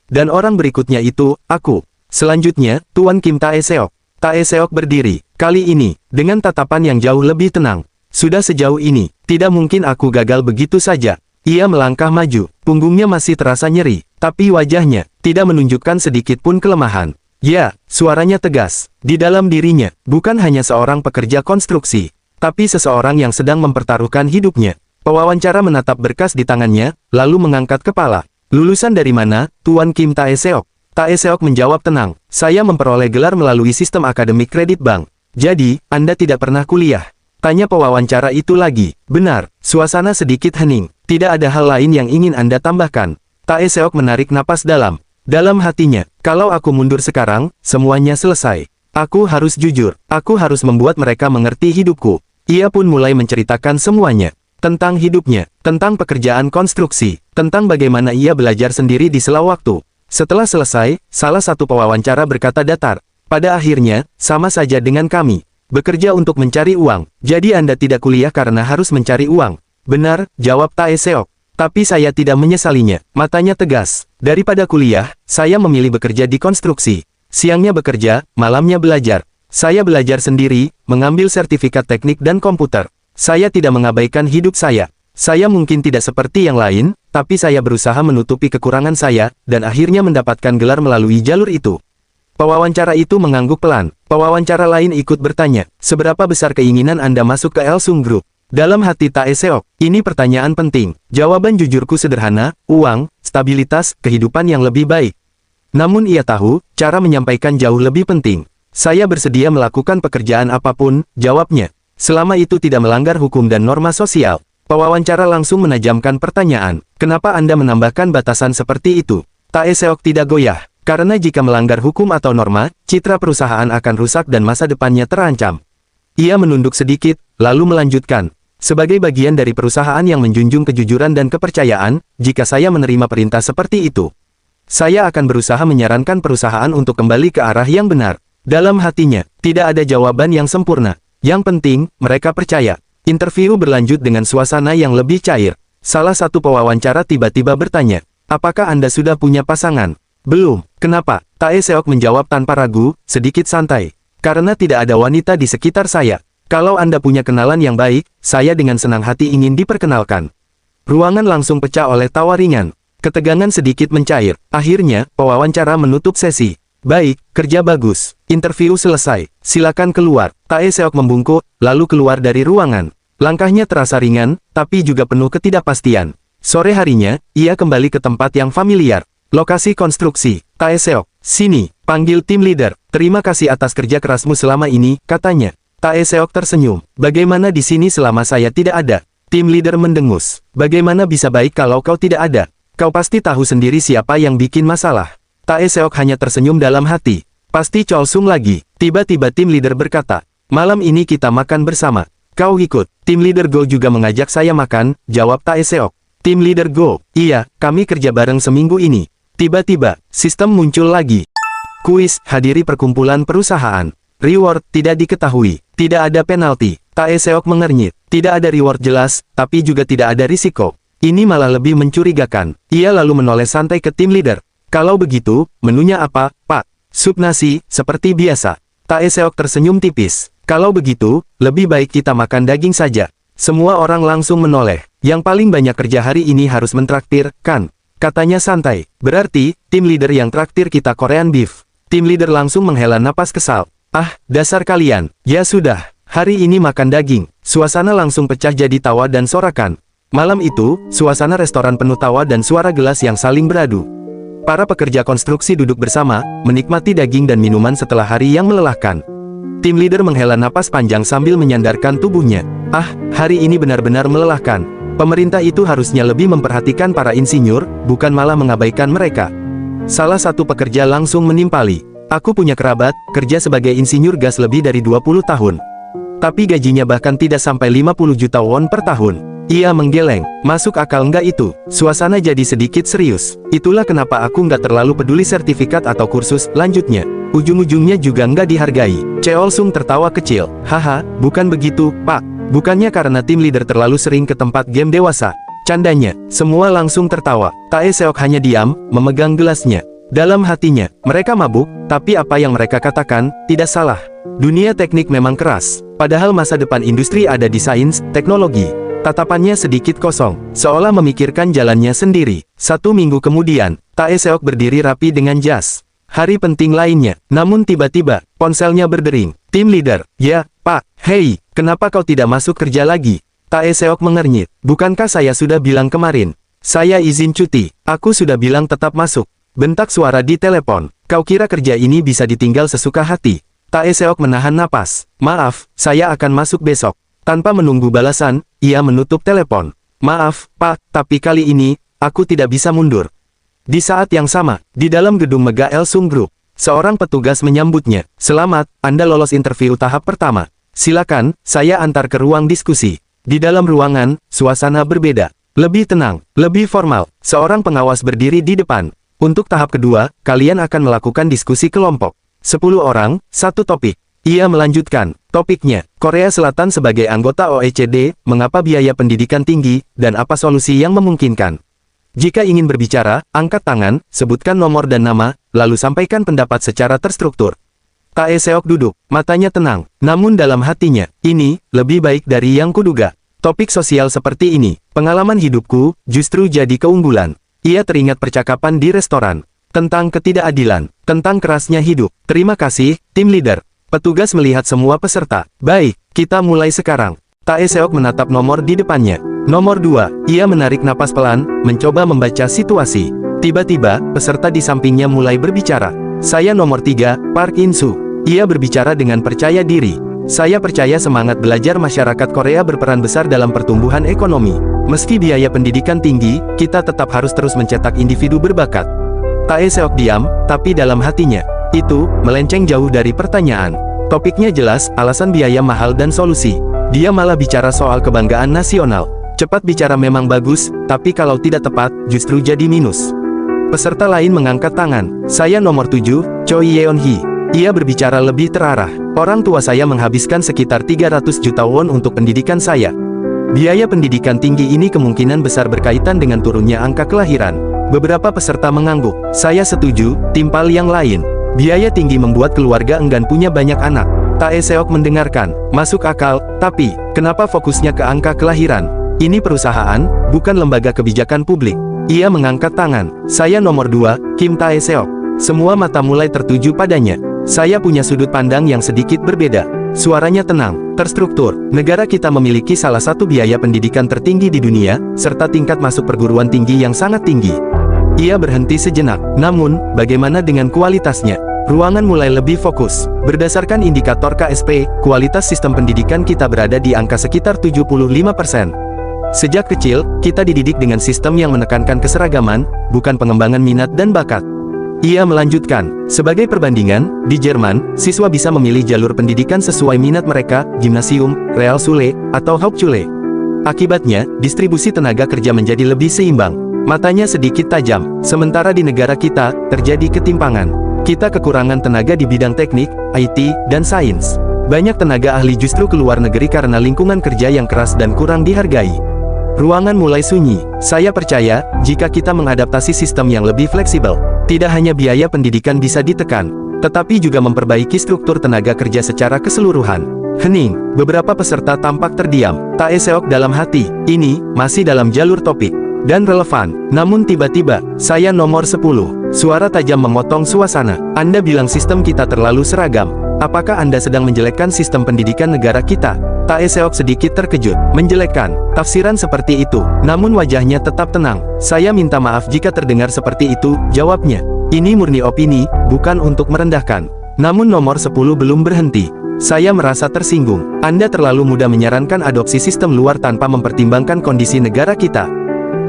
Dan orang berikutnya itu, aku. Selanjutnya, Tuan Kim Tae Seok. Tae Seok berdiri, kali ini, dengan tatapan yang jauh lebih tenang. Sudah sejauh ini, tidak mungkin aku gagal begitu saja. Ia melangkah maju, punggungnya masih terasa nyeri, tapi wajahnya tidak menunjukkan sedikit pun kelemahan. Ya, suaranya tegas. Di dalam dirinya, bukan hanya seorang pekerja konstruksi, tapi seseorang yang sedang mempertaruhkan hidupnya. Pewawancara menatap berkas di tangannya, lalu mengangkat kepala. Lulusan dari mana, Tuan Kim Tae Seok? Tae Seok menjawab tenang, saya memperoleh gelar melalui sistem akademik kredit bank. Jadi, Anda tidak pernah kuliah? Tanya pewawancara itu lagi. Benar, suasana sedikit hening. Tidak ada hal lain yang ingin Anda tambahkan. Tae Seok menarik napas dalam. Dalam hatinya, kalau aku mundur sekarang, semuanya selesai. Aku harus jujur, aku harus membuat mereka mengerti hidupku. Ia pun mulai menceritakan semuanya. Tentang hidupnya, tentang pekerjaan konstruksi, tentang bagaimana ia belajar sendiri di sela waktu. Setelah selesai, salah satu pewawancara berkata datar. Pada akhirnya, sama saja dengan kami. Bekerja untuk mencari uang, jadi Anda tidak kuliah karena harus mencari uang. Benar, jawab Tae Seok. Tapi saya tidak menyesalinya, matanya tegas. Daripada kuliah, saya memilih bekerja di konstruksi. Siangnya bekerja, malamnya belajar. Saya belajar sendiri, mengambil sertifikat teknik dan komputer. Saya tidak mengabaikan hidup saya. Saya mungkin tidak seperti yang lain, tapi saya berusaha menutupi kekurangan saya, dan akhirnya mendapatkan gelar melalui jalur itu. Pewawancara itu mengangguk pelan. Pewawancara lain ikut bertanya, seberapa besar keinginan Anda masuk ke Elsung Group? Dalam hati Tae Seok, ini pertanyaan penting. Jawaban jujurku sederhana, uang, stabilitas, kehidupan yang lebih baik. Namun ia tahu, cara menyampaikan jauh lebih penting. Saya bersedia melakukan pekerjaan apapun, jawabnya. Selama itu tidak melanggar hukum dan norma sosial. Pewawancara langsung menajamkan pertanyaan, kenapa Anda menambahkan batasan seperti itu? Tae Seok tidak goyah. Karena jika melanggar hukum atau norma, citra perusahaan akan rusak dan masa depannya terancam. Ia menunduk sedikit, lalu melanjutkan. Sebagai bagian dari perusahaan yang menjunjung kejujuran dan kepercayaan, jika saya menerima perintah seperti itu, saya akan berusaha menyarankan perusahaan untuk kembali ke arah yang benar. Dalam hatinya, tidak ada jawaban yang sempurna. Yang penting, mereka percaya. Interview berlanjut dengan suasana yang lebih cair. Salah satu pewawancara tiba-tiba bertanya, apakah Anda sudah punya pasangan? Belum. Kenapa? Tae Seok menjawab tanpa ragu, sedikit santai. Karena tidak ada wanita di sekitar saya. Kalau Anda punya kenalan yang baik, saya dengan senang hati ingin diperkenalkan. Ruangan langsung pecah oleh tawa ringan. Ketegangan sedikit mencair. Akhirnya, pewawancara menutup sesi. Baik, kerja bagus. Interview selesai. Silakan keluar. Tae Seok membungkuk, lalu keluar dari ruangan. Langkahnya terasa ringan, tapi juga penuh ketidakpastian. Sore harinya, ia kembali ke tempat yang familiar. Lokasi konstruksi. Tae Seok, sini, panggil tim leader. Terima kasih atas kerja kerasmu selama ini, katanya. Tae Seok tersenyum. Bagaimana di sini selama saya tidak ada? Tim leader mendengus. Bagaimana bisa baik kalau kau tidak ada? Kau pasti tahu sendiri siapa yang bikin masalah. Tae Seok hanya tersenyum dalam hati. Pasti Cholsung lagi. Tiba-tiba tim leader berkata, malam ini kita makan bersama. Kau ikut. Tim leader Go juga mengajak saya makan, jawab Tae Seok. Tim leader Go, iya, kami kerja bareng seminggu ini. Tiba-tiba, sistem muncul lagi. Kuis, hadiri perkumpulan perusahaan. Reward, tidak diketahui. Tidak ada penalti. Tae Seok mengernyit. Tidak ada reward jelas, tapi juga tidak ada risiko. Ini malah lebih mencurigakan. Ia lalu menoleh santai ke tim leader. Kalau begitu, menunya apa, Pak? Sup nasi, seperti biasa. Tae Seok tersenyum tipis. Kalau begitu, lebih baik kita makan daging saja. Semua orang langsung menoleh. Yang paling banyak kerja hari ini harus mentraktir, kan? Katanya santai. Berarti, tim leader yang traktir kita Korean beef. Tim leader langsung menghela napas kesal. Ah, dasar kalian. Ya sudah, hari ini makan daging. Suasana langsung pecah jadi tawa dan sorakan. Malam itu, suasana restoran penuh tawa dan suara gelas yang saling beradu. Para pekerja konstruksi duduk bersama, menikmati daging dan minuman setelah hari yang melelahkan. Tim leader menghela napas panjang sambil menyandarkan tubuhnya. Ah, hari ini benar-benar melelahkan. Pemerintah itu harusnya lebih memperhatikan para insinyur, bukan malah mengabaikan mereka. Salah satu pekerja langsung menimpali. Aku punya kerabat, kerja sebagai insinyur gas lebih dari 20 tahun. Tapi gajinya bahkan tidak sampai 50 juta won per tahun. Ia menggeleng. Masuk akal nggak itu? Suasana jadi sedikit serius. Itulah kenapa aku nggak terlalu peduli sertifikat atau kursus, lanjutnya. Ujung-ujungnya juga nggak dihargai. Cheolsung tertawa kecil. Haha, bukan begitu, Pak. Bukannya karena tim leader terlalu sering ke tempat game dewasa. Candanya, semua langsung tertawa. Tae Seok hanya diam, memegang gelasnya. Dalam hatinya, mereka mabuk, tapi apa yang mereka katakan, tidak salah. Dunia teknik memang keras. Padahal masa depan industri ada di sains, teknologi. Tatapannya sedikit kosong, seolah memikirkan jalannya sendiri. 1 minggu kemudian, Tae Seok berdiri rapi dengan jas. Hari penting lainnya, namun tiba-tiba, ponselnya berdering. Tim leader, ya, Pak, hei, kenapa kau tidak masuk kerja lagi? Tae Seok mengernyit. Bukankah saya sudah bilang kemarin? Saya izin cuti, aku sudah bilang tetap masuk. Bentak suara di telepon. Kau kira kerja ini bisa ditinggal sesuka hati? Tae Seok menahan napas. Maaf, saya akan masuk besok. Tanpa menunggu balasan, ia menutup telepon. Maaf, Pak, tapi kali ini, aku tidak bisa mundur. Di saat yang sama, di dalam gedung Mega Elsung Group, seorang petugas menyambutnya. Selamat, Anda lolos interview tahap pertama. Silakan, saya antar ke ruang diskusi. Di dalam ruangan, suasana berbeda. Lebih tenang, lebih formal. Seorang pengawas berdiri di depan. Untuk tahap kedua, kalian akan melakukan diskusi kelompok. 10 orang, 1 topik. Ia melanjutkan, topiknya, Korea Selatan sebagai anggota OECD, mengapa biaya pendidikan tinggi, dan apa solusi yang memungkinkan. Jika ingin berbicara, angkat tangan, sebutkan nomor dan nama, lalu sampaikan pendapat secara terstruktur. Tae Seok duduk, matanya tenang, namun dalam hatinya, ini, lebih baik dari yang kuduga. Topik sosial seperti ini, pengalaman hidupku, justru jadi keunggulan. Ia teringat percakapan di restoran, tentang ketidakadilan, tentang kerasnya hidup. Terima kasih, tim leader. Petugas melihat semua peserta. Baik, kita mulai sekarang. Tae Seok menatap nomor di depannya. Nomor 2, ia menarik napas pelan, mencoba membaca situasi. Tiba-tiba, peserta di sampingnya mulai berbicara. Saya nomor 3, Park In-soo. Ia berbicara dengan percaya diri. Saya percaya semangat belajar masyarakat Korea berperan besar dalam pertumbuhan ekonomi. Meski biaya pendidikan tinggi, kita tetap harus terus mencetak individu berbakat. Tae Seok diam, tapi dalam hatinya, itu, melenceng jauh dari pertanyaan. Topiknya jelas, alasan biaya mahal dan solusi. Dia malah bicara soal kebanggaan nasional. Cepat bicara memang bagus, tapi kalau tidak tepat, justru jadi minus. Peserta lain mengangkat tangan. Saya nomor 7, Choi Yeon-hee. Ia berbicara lebih terarah. Orang tua saya menghabiskan sekitar 300 juta won untuk pendidikan saya. Biaya pendidikan tinggi ini kemungkinan besar berkaitan dengan turunnya angka kelahiran. Beberapa peserta mengangguk. Saya setuju, timpal yang lain. Biaya tinggi membuat keluarga enggan punya banyak anak. Tae Seok mendengarkan, masuk akal, tapi, kenapa fokusnya ke angka kelahiran? Ini perusahaan, bukan lembaga kebijakan publik. Ia mengangkat tangan. Saya nomor 2, Kim Tae Seok. Semua mata mulai tertuju padanya. Saya punya sudut pandang yang sedikit berbeda. Suaranya tenang, terstruktur. Negara kita memiliki salah satu biaya pendidikan tertinggi di dunia, serta tingkat masuk perguruan tinggi yang sangat tinggi. Ia berhenti sejenak. Namun, bagaimana dengan kualitasnya? Ruangan mulai lebih fokus. Berdasarkan indikator KSP, kualitas sistem pendidikan kita berada di angka sekitar 75%. Sejak kecil, kita dididik dengan sistem yang menekankan keseragaman, bukan pengembangan minat dan bakat. Ia melanjutkan, sebagai perbandingan, di Jerman, siswa bisa memilih jalur pendidikan sesuai minat mereka, gimnasium, Realschule, atau Hauptschule. Akibatnya, distribusi tenaga kerja menjadi lebih seimbang. Matanya sedikit tajam, sementara di negara kita, terjadi ketimpangan. Kita kekurangan tenaga di bidang teknik, IT, dan sains. Banyak tenaga ahli justru keluar negeri karena lingkungan kerja yang keras dan kurang dihargai. Ruangan mulai sunyi. Saya percaya, jika kita mengadaptasi sistem yang lebih fleksibel, tidak hanya biaya pendidikan bisa ditekan, tetapi juga memperbaiki struktur tenaga kerja secara keseluruhan. Hening, beberapa peserta tampak terdiam. Tae Seok dalam hati, ini masih dalam jalur topik dan relevan. Namun tiba-tiba, saya nomor 10. Suara tajam memotong suasana. Anda bilang sistem kita terlalu seragam. Apakah Anda sedang menjelekkan sistem pendidikan negara kita? Tae Seok sedikit terkejut. Menjelekkan, tafsiran seperti itu. Namun wajahnya tetap tenang. Saya minta maaf jika terdengar seperti itu, jawabnya. Ini murni opini, bukan untuk merendahkan. Namun nomor 10 belum berhenti. Saya merasa tersinggung. Anda terlalu mudah menyarankan adopsi sistem luar tanpa mempertimbangkan kondisi negara kita.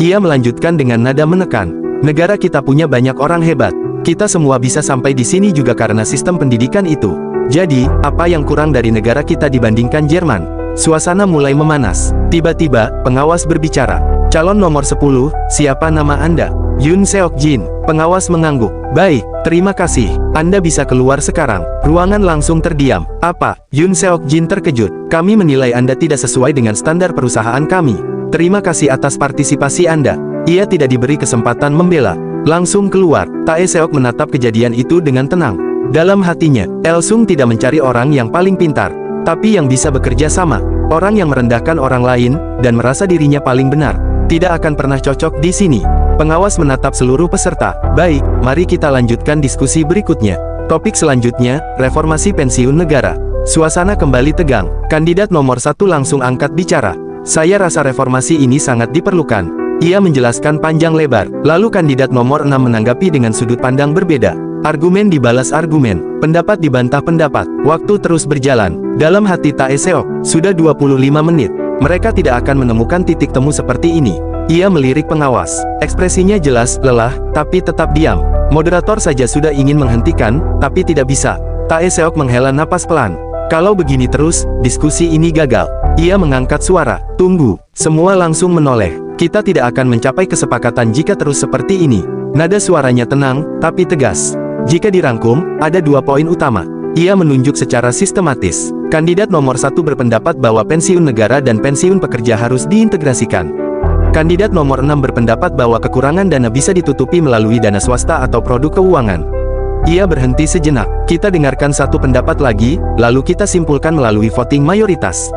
Ia melanjutkan dengan nada menekan. Negara kita punya banyak orang hebat. Kita semua bisa sampai di sini juga karena sistem pendidikan itu. Jadi, apa yang kurang dari negara kita dibandingkan Jerman? Suasana mulai memanas. Tiba-tiba, pengawas berbicara. Calon nomor 10, siapa nama Anda? Yoon Seok Jin. Pengawas mengangguk. Baik, terima kasih. Anda bisa keluar sekarang. Ruangan langsung terdiam. Apa? Yoon Seok Jin terkejut. Kami menilai Anda tidak sesuai dengan standar perusahaan kami. Terima kasih atas partisipasi Anda. Ia tidak diberi kesempatan membela. Langsung keluar. Tae Seok menatap kejadian itu dengan tenang. Dalam hatinya, Elsung tidak mencari orang yang paling pintar, tapi yang bisa bekerja sama. Orang yang merendahkan orang lain, dan merasa dirinya paling benar, tidak akan pernah cocok di sini. Pengawas menatap seluruh peserta. Baik, mari kita lanjutkan diskusi berikutnya. Topik selanjutnya, reformasi pensiun negara. Suasana kembali tegang. Kandidat nomor 1 langsung angkat bicara. Saya rasa reformasi ini sangat diperlukan. Ia menjelaskan panjang lebar. Lalu kandidat nomor 6 menanggapi dengan sudut pandang berbeda. Argumen dibalas argumen, pendapat dibantah pendapat. Waktu terus berjalan. Dalam hati Tae Seok, sudah 25 menit. Mereka tidak akan menemukan titik temu seperti ini. Ia melirik pengawas. Ekspresinya jelas, lelah, tapi tetap diam. Moderator saja sudah ingin menghentikan, tapi tidak bisa. Tae Seok menghela napas pelan. Kalau begini terus, diskusi ini gagal. Ia mengangkat suara. Tunggu. Semua langsung menoleh. Kita tidak akan mencapai kesepakatan jika terus seperti ini. Nada suaranya tenang, tapi tegas. Jika dirangkum, ada 2 poin utama. Ia menunjuk secara sistematis. Kandidat nomor 1 berpendapat bahwa pensiun negara dan pensiun pekerja harus diintegrasikan. Kandidat nomor 6 berpendapat bahwa kekurangan dana bisa ditutupi melalui dana swasta atau produk keuangan. Ia berhenti sejenak. Kita dengarkan satu pendapat lagi, lalu kita simpulkan melalui voting mayoritas.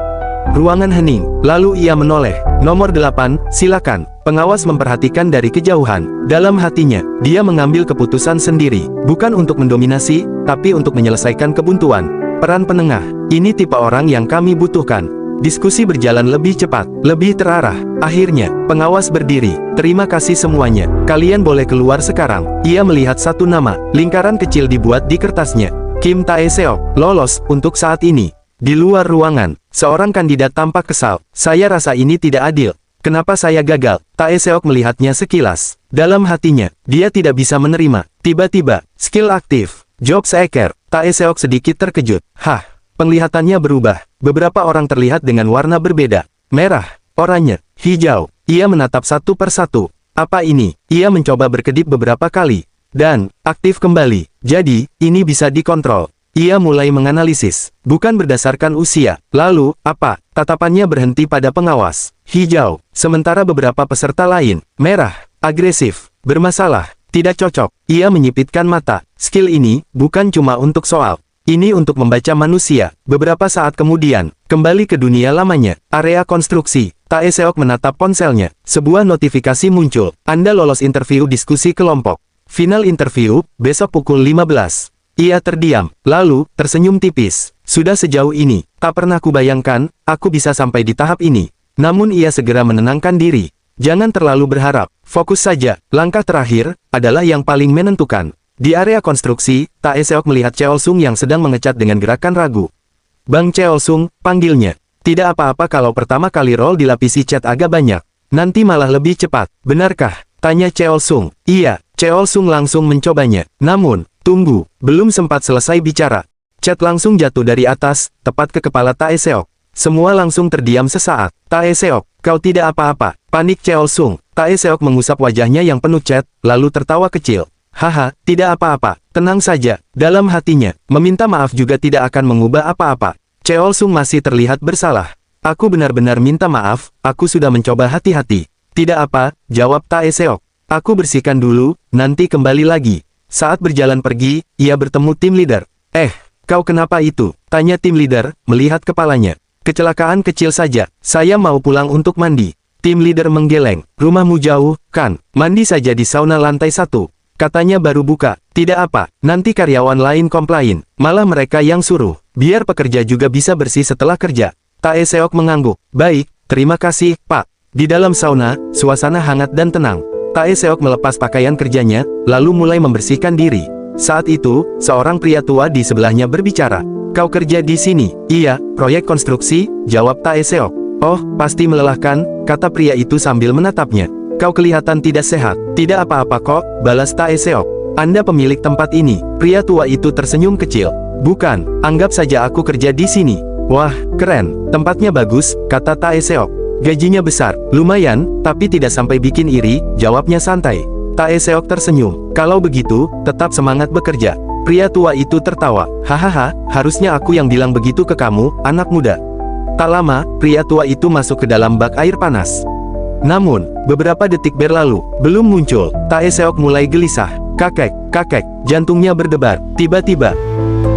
Ruangan hening. Lalu ia menoleh. Nomor 8, silakan. Pengawas memperhatikan dari kejauhan. Dalam hatinya, dia mengambil keputusan sendiri. Bukan untuk mendominasi, tapi untuk menyelesaikan kebuntuan. Peran penengah. Ini tipe orang yang kami butuhkan. Diskusi berjalan lebih cepat, lebih terarah. Akhirnya, pengawas berdiri. Terima kasih semuanya. Kalian boleh keluar sekarang. Ia melihat satu nama. Lingkaran kecil dibuat di kertasnya. Kim Tae Seok, lolos, untuk saat ini. Di luar ruangan, seorang kandidat tampak kesal. Saya rasa ini tidak adil. Kenapa saya gagal? Tae Seok melihatnya sekilas. Dalam hatinya, dia tidak bisa menerima. Tiba-tiba, skill aktif. Job seeker. Tae Seok sedikit terkejut. Hah, penglihatannya berubah. Beberapa orang terlihat dengan warna berbeda. Merah, oranye, hijau. Ia menatap satu persatu. Apa ini? Ia mencoba berkedip beberapa kali. Dan, aktif kembali. Jadi, ini bisa dikontrol. Ia mulai menganalisis, bukan berdasarkan usia. Lalu, apa? Tatapannya berhenti pada pengawas. Hijau, sementara beberapa peserta lain. Merah, agresif, bermasalah, tidak cocok. Ia menyipitkan mata. Skill ini, bukan cuma untuk soal. Ini untuk membaca manusia. Beberapa saat kemudian, kembali ke dunia lamanya. Area konstruksi. Tae Seok menatap ponselnya. Sebuah notifikasi muncul. Anda lolos interview diskusi kelompok. Final interview, besok pukul 15. Ia terdiam, lalu, tersenyum tipis. Sudah sejauh ini, tak pernah kubayangkan, aku bisa sampai di tahap ini. Namun ia segera menenangkan diri. Jangan terlalu berharap, fokus saja. Langkah terakhir, adalah yang paling menentukan. Di area konstruksi, Tae Seok melihat Cheol-sung yang sedang mengecat dengan gerakan ragu. Bang Cheol-sung, panggilnya. Tidak apa-apa kalau pertama kali roll dilapisi cat agak banyak. Nanti malah lebih cepat, benarkah? Tanya Cheol-sung. Iya, Cheol Sung langsung mencobanya. Namun, tunggu, belum sempat selesai bicara. Chat langsung jatuh dari atas, tepat ke kepala Tae Seok. Semua langsung terdiam sesaat. Tae Seok, kau tidak apa-apa. Panik Cheol Sung. Tae Seok mengusap wajahnya yang penuh cat, lalu tertawa kecil. Haha, tidak apa-apa, tenang saja. Dalam hatinya, meminta maaf juga tidak akan mengubah apa-apa. Cheol Sung masih terlihat bersalah. Aku benar-benar minta maaf, aku sudah mencoba hati-hati. Tidak apa, jawab Tae Seok. Aku bersihkan dulu, nanti kembali lagi. Saat berjalan pergi, ia bertemu tim leader. Kau kenapa itu? Tanya tim leader, melihat kepalanya. Kecelakaan kecil saja, saya mau pulang untuk mandi. Tim leader menggeleng. Rumahmu jauh, kan? Mandi saja di sauna lantai 1. Katanya baru buka. Tidak apa, nanti karyawan lain komplain. Malah mereka yang suruh. Biar pekerja juga bisa bersih setelah kerja. Tae Seok mengangguk. Baik, terima kasih, Pak. Di dalam sauna, suasana hangat dan tenang. Tae Seok melepas pakaian kerjanya, lalu mulai membersihkan diri. Saat itu, seorang pria tua di sebelahnya berbicara. Kau kerja di sini? Iya, proyek konstruksi, jawab Tae Seok. Oh, pasti melelahkan, kata pria itu sambil menatapnya. Kau kelihatan tidak sehat. Tidak apa-apa kok, balas Tae Seok. Anda pemilik tempat ini. Pria tua itu tersenyum kecil. Bukan, anggap saja aku kerja di sini. Wah, keren, tempatnya bagus, kata Tae Seok. Gajinya besar, lumayan, tapi tidak sampai bikin iri, jawabnya santai. Tae Seok tersenyum. Kalau begitu, tetap semangat bekerja. Pria tua itu tertawa. Hahaha, harusnya aku yang bilang begitu ke kamu, anak muda. Tak lama, pria tua itu masuk ke dalam bak air panas. Namun, beberapa detik berlalu, belum muncul. Tae Seok mulai gelisah. Kakek, jantungnya berdebar. Tiba-tiba,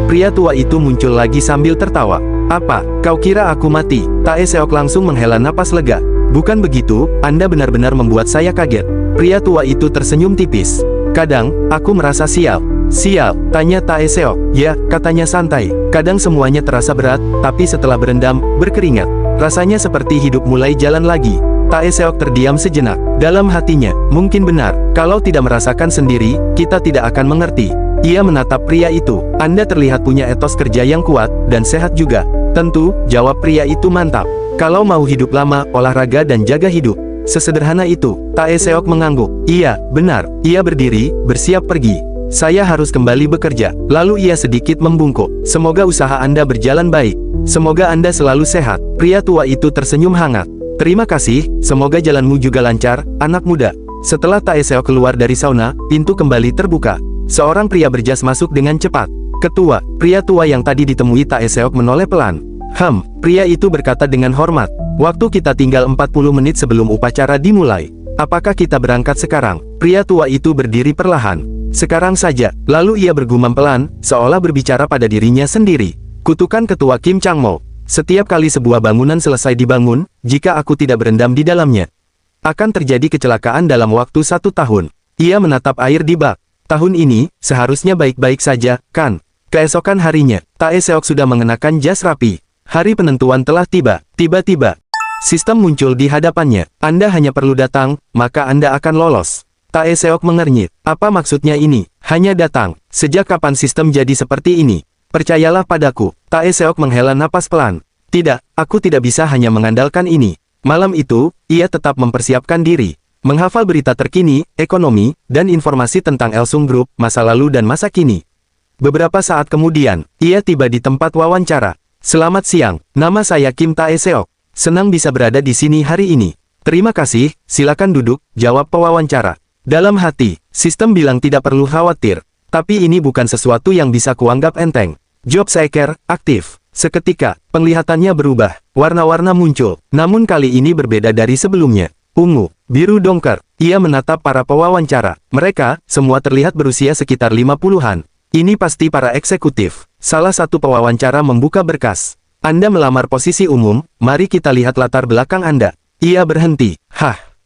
pria tua itu muncul lagi sambil tertawa. Apa, kau kira aku mati? Tae Seok langsung menghela napas lega. Bukan begitu, Anda benar-benar membuat saya kaget. Pria tua itu tersenyum tipis. Kadang, aku merasa sial. Sial, tanya Tae Seok. Ya, katanya santai. Kadang semuanya terasa berat, tapi setelah berendam, berkeringat. Rasanya seperti hidup mulai jalan lagi. Tae Seok terdiam sejenak. Dalam hatinya, mungkin benar. Kalau tidak merasakan sendiri, kita tidak akan mengerti. Ia menatap pria itu. Anda terlihat punya etos kerja yang kuat, dan sehat juga. Tentu, jawab pria itu mantap. Kalau mau hidup lama, olahraga dan jaga hidup. Sesederhana itu. Tae Seok mengangguk. Iya, benar. Ia berdiri, bersiap pergi. Saya harus kembali bekerja. Lalu ia sedikit membungkuk. Semoga usaha Anda berjalan baik. Semoga Anda selalu sehat. Pria tua itu tersenyum hangat. Terima kasih, semoga jalanmu juga lancar, anak muda. Setelah Tae Seok keluar dari sauna, pintu kembali terbuka. Seorang pria berjas masuk dengan cepat. Ketua, pria tua yang tadi ditemui Tae Seok menoleh pelan. Pria itu berkata dengan hormat. Waktu kita tinggal 40 menit sebelum upacara dimulai. Apakah kita berangkat sekarang? Pria tua itu berdiri perlahan. Sekarang saja. Lalu ia bergumam pelan, seolah berbicara pada dirinya sendiri. Kutukan Ketua Kim Chang-mo. Setiap kali sebuah bangunan selesai dibangun, jika aku tidak berendam di dalamnya, akan terjadi kecelakaan dalam waktu 1 tahun. Ia menatap air di bak. Tahun ini, seharusnya baik-baik saja, kan? Keesokan harinya, Tae Seok sudah mengenakan jas rapi. Hari penentuan telah tiba. Tiba-tiba, sistem muncul di hadapannya. Anda hanya perlu datang, maka Anda akan lolos. Tae Seok mengernyit. Apa maksudnya ini? Hanya datang. Sejak kapan sistem jadi seperti ini? Percayalah padaku. Tae Seok menghela napas pelan. Tidak, aku tidak bisa hanya mengandalkan ini. Malam itu, ia tetap mempersiapkan diri. Menghafal berita terkini, ekonomi, dan informasi tentang Elsung Group, masa lalu dan masa kini. Beberapa saat kemudian, ia tiba di tempat wawancara. Selamat siang, nama saya Kim Tae Seok. Senang bisa berada di sini hari ini. Terima kasih, silakan duduk, jawab pewawancara. Dalam hati, sistem bilang tidak perlu khawatir. Tapi ini bukan sesuatu yang bisa kuanggap enteng. Job seeker, aktif. Seketika, penglihatannya berubah. Warna-warna muncul. Namun kali ini berbeda dari sebelumnya. Ungu, biru dongker. Ia menatap para pewawancara. Mereka, semua terlihat berusia sekitar 50-an. Ini pasti para eksekutif. Salah satu pewawancara membuka berkas. Anda melamar posisi umum, mari kita lihat latar belakang Anda. Ia berhenti.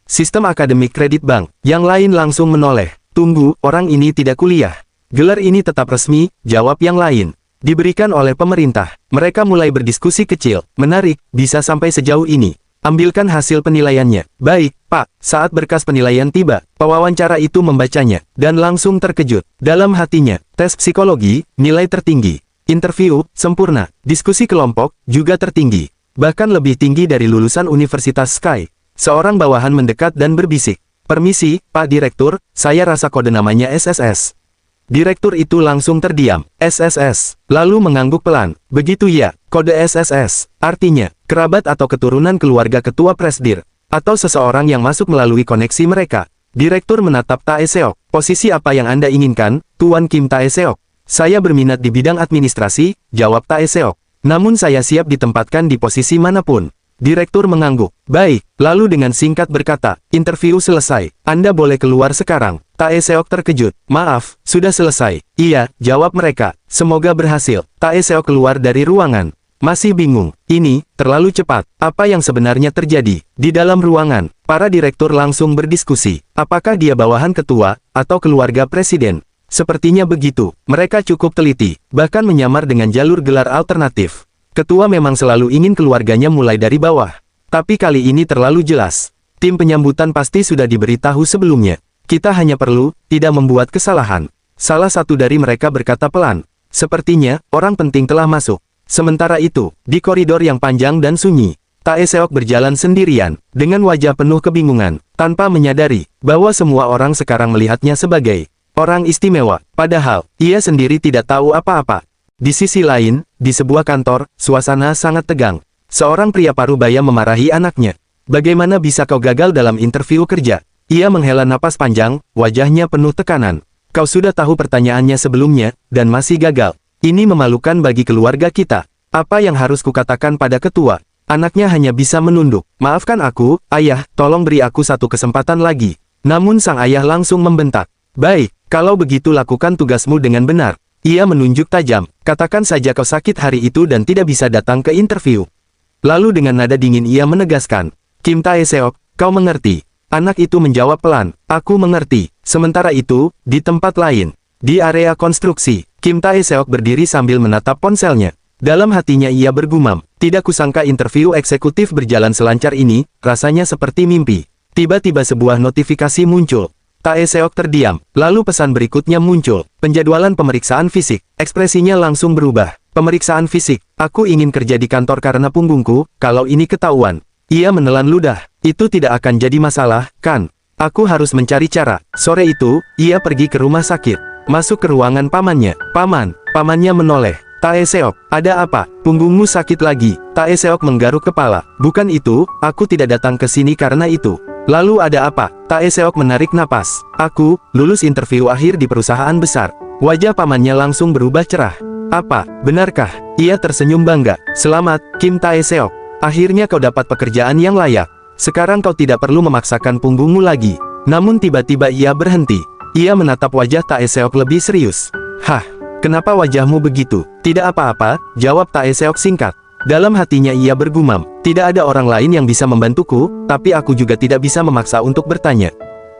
Sistem akademik kredit bank. Yang lain langsung menoleh. Tunggu, orang ini tidak kuliah. Gelar ini tetap resmi, jawab yang lain. Diberikan oleh pemerintah. Mereka mulai berdiskusi kecil. Menarik, bisa sampai sejauh ini. Ambilkan hasil penilaiannya. Baik, Pak. Saat berkas penilaian tiba, pewawancara itu membacanya, dan langsung terkejut. Dalam hatinya, tes psikologi, nilai tertinggi. Interview, sempurna. Diskusi kelompok, juga tertinggi. Bahkan lebih tinggi dari lulusan Universitas Sky. Seorang bawahan mendekat dan berbisik. Permisi, Pak Direktur, saya rasa kode namanya SSS. Direktur itu langsung terdiam. SSS, lalu mengangguk pelan. Begitu ya, kode SSS, artinya, kerabat atau keturunan keluarga ketua Presdir, atau seseorang yang masuk melalui koneksi mereka. Direktur menatap Tae Seok. Posisi apa yang Anda inginkan, Tuan Kim Tae Seok? Saya berminat di bidang administrasi, jawab Tae Seok. Namun saya siap ditempatkan di posisi manapun. Direktur mengangguk. Baik, lalu dengan singkat berkata, interview selesai. Anda boleh keluar sekarang. Tae Seok terkejut. Maaf, sudah selesai. Iya, jawab mereka. Semoga berhasil. Tae Seok keluar dari ruangan. Masih bingung. Ini, terlalu cepat. Apa yang sebenarnya terjadi? Di dalam ruangan, para direktur langsung berdiskusi. Apakah dia bawahan ketua, atau keluarga presiden? Sepertinya begitu. Mereka cukup teliti, bahkan menyamar dengan jalur gelar alternatif. Ketua memang selalu ingin keluarganya mulai dari bawah. Tapi kali ini terlalu jelas. Tim penyambutan pasti sudah diberitahu sebelumnya. Kita hanya perlu, tidak membuat kesalahan. Salah satu dari mereka berkata pelan. Sepertinya, orang penting telah masuk. Sementara itu, di koridor yang panjang dan sunyi, Tae Seok berjalan sendirian, dengan wajah penuh kebingungan, tanpa menyadari, bahwa semua orang sekarang melihatnya sebagai orang istimewa, padahal, ia sendiri tidak tahu apa-apa. Di sisi lain, di sebuah kantor, suasana sangat tegang. Seorang pria parubaya memarahi anaknya. Bagaimana bisa kau gagal dalam interview kerja? Ia menghela napas panjang, wajahnya penuh tekanan. Kau sudah tahu pertanyaannya sebelumnya, dan masih gagal. Ini memalukan bagi keluarga kita. Apa yang harus kukatakan pada ketua? Anaknya hanya bisa menunduk. Maafkan aku, ayah, tolong beri aku satu kesempatan lagi. Namun sang ayah langsung membentak. Baik, kalau begitu lakukan tugasmu dengan benar. Ia menunjuk tajam. Katakan saja kau sakit hari itu dan tidak bisa datang ke interview. Lalu dengan nada dingin ia menegaskan. Kim Tae Seok, kau mengerti? Anak itu menjawab pelan. Aku mengerti. Sementara itu, di tempat lain, di area konstruksi, Kim Tae Seok berdiri sambil menatap ponselnya. Dalam hatinya ia bergumam. Tidak kusangka interview eksekutif berjalan selancar ini, rasanya seperti mimpi. Tiba-tiba sebuah notifikasi muncul. Tae Seok terdiam, lalu pesan berikutnya muncul. Penjadwalan pemeriksaan fisik. Ekspresinya langsung berubah. Pemeriksaan fisik. Aku ingin kerja di kantor karena punggungku, kalau ini ketahuan. Ia menelan ludah. Itu tidak akan jadi masalah, kan? Aku harus mencari cara. Sore itu, ia pergi ke rumah sakit. Masuk ke ruangan pamannya. Pamannya menoleh. Tae Seok, ada apa? Punggungmu sakit lagi. Tae Seok menggaruk kepala. Bukan itu, aku tidak datang ke sini karena itu. Lalu ada apa? Tae Seok menarik napas. Aku, lulus interview akhir di perusahaan besar. Wajah pamannya langsung berubah cerah. Apa, benarkah? Ia tersenyum bangga. Selamat, Kim Tae Seok. Akhirnya kau dapat pekerjaan yang layak. Sekarang kau tidak perlu memaksakan punggungmu lagi. Namun tiba-tiba ia berhenti. Ia menatap wajah Tae Seok lebih serius. Hah, kenapa wajahmu begitu? Tidak apa-apa, jawab Tae Seok singkat. Dalam hatinya ia bergumam, tidak ada orang lain yang bisa membantuku, tapi aku juga tidak bisa memaksa untuk bertanya.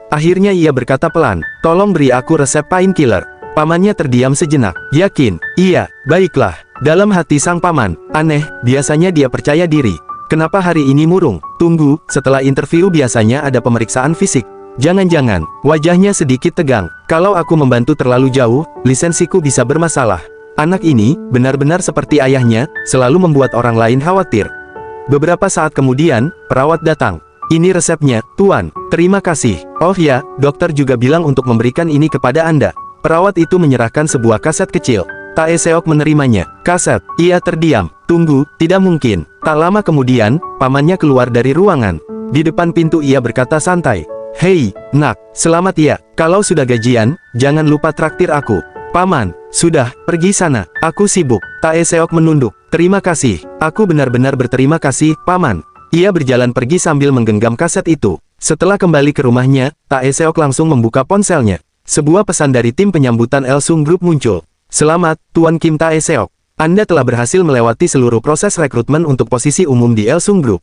Akhirnya ia berkata pelan, tolong beri aku resep painkiller. Pamannya terdiam sejenak. Yakin? Iya, baiklah. Dalam hati sang paman, aneh, biasanya dia percaya diri. Kenapa hari ini murung? Tunggu, setelah interview biasanya ada pemeriksaan fisik. Jangan-jangan, wajahnya sedikit tegang. Kalau aku membantu terlalu jauh, lisensiku bisa bermasalah. Anak ini, benar-benar seperti ayahnya, selalu membuat orang lain khawatir. Beberapa saat kemudian, perawat datang. Ini resepnya, Tuan. Terima kasih. Oh ya, dokter juga bilang untuk memberikan ini kepada Anda. Perawat itu menyerahkan sebuah kaset kecil. Tae Seok menerimanya. Kaset. Ia terdiam. Tunggu, tidak mungkin. Tak lama kemudian, pamannya keluar dari ruangan. Di depan pintu ia berkata santai. Hei, nak, selamat ya. Kalau sudah gajian, jangan lupa traktir aku. Paman, sudah, pergi sana. Aku sibuk. Tae Seok menunduk. Terima kasih. Aku benar-benar berterima kasih, Paman. Ia berjalan pergi sambil menggenggam kaset itu. Setelah kembali ke rumahnya, Tae Seok langsung membuka ponselnya. Sebuah pesan dari tim penyambutan Elsung Group muncul. Selamat, Tuan Kim Tae Seok. Anda telah berhasil melewati seluruh proses rekrutmen untuk posisi umum di Elsung Group.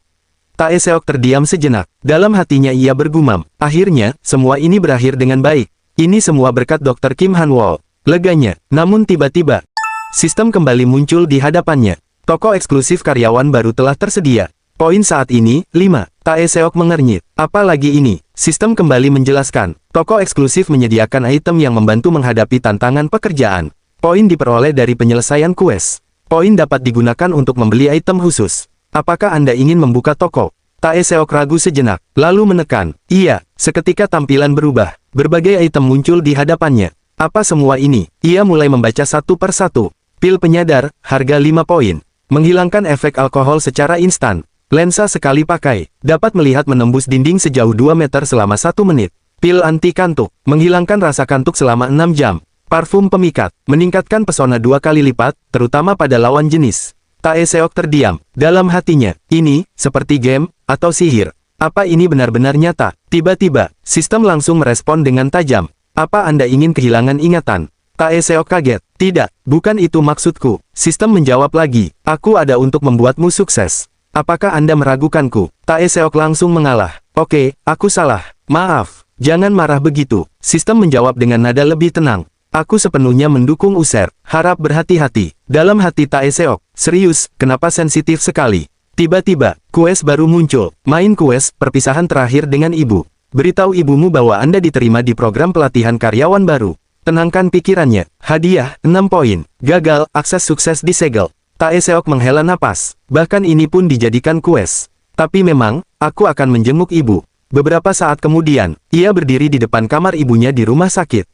Tae Seok terdiam sejenak. Dalam hatinya ia bergumam. Akhirnya, semua ini berakhir dengan baik. Ini semua berkat Dr. Kim Han-wol. Leganya, namun tiba-tiba, sistem kembali muncul di hadapannya. Toko eksklusif karyawan baru telah tersedia. Poin saat ini, 5. Tae Seok mengernyit. Apalagi ini, sistem kembali menjelaskan. Toko eksklusif menyediakan item yang membantu menghadapi tantangan pekerjaan. Poin diperoleh dari penyelesaian quest. Poin dapat digunakan untuk membeli item khusus. Apakah Anda ingin membuka toko? Tae Seok ragu sejenak, lalu menekan. Iya, seketika tampilan berubah. Berbagai item muncul di hadapannya. Apa semua ini? Ia mulai membaca satu persatu. Pil penyadar, harga 5 poin. Menghilangkan efek alkohol secara instan. Lensa sekali pakai, dapat melihat menembus dinding sejauh 2 meter selama 1 menit. Pil anti kantuk, menghilangkan rasa kantuk selama 6 jam. Parfum pemikat, meningkatkan pesona 2 kali lipat, terutama pada lawan jenis. Tae Seok terdiam. Dalam hatinya, ini, seperti game, atau sihir. Apa ini benar-benar nyata? Tiba-tiba, sistem langsung merespon dengan tajam. Apa Anda ingin kehilangan ingatan? Tae Seok kaget. Tidak, bukan itu maksudku. Sistem menjawab lagi. Aku ada untuk membuatmu sukses. Apakah Anda meragukanku? Tae Seok langsung mengalah. Oke, aku salah. Maaf. Jangan marah begitu. Sistem menjawab dengan nada lebih tenang. Aku sepenuhnya mendukung User. Harap berhati-hati. Dalam hati Tae Seok. Serius, kenapa sensitif sekali? Tiba-tiba, kues baru muncul. Main kues, perpisahan terakhir dengan ibu. Beritahu ibumu bahwa Anda diterima di program pelatihan karyawan baru. Tenangkan pikirannya. Hadiah, 6 poin. Gagal, akses sukses disegel. Tae Seok menghela napas. Bahkan ini pun dijadikan kues. Tapi memang, aku akan menjenguk ibu. Beberapa saat kemudian, ia berdiri di depan kamar ibunya di rumah sakit.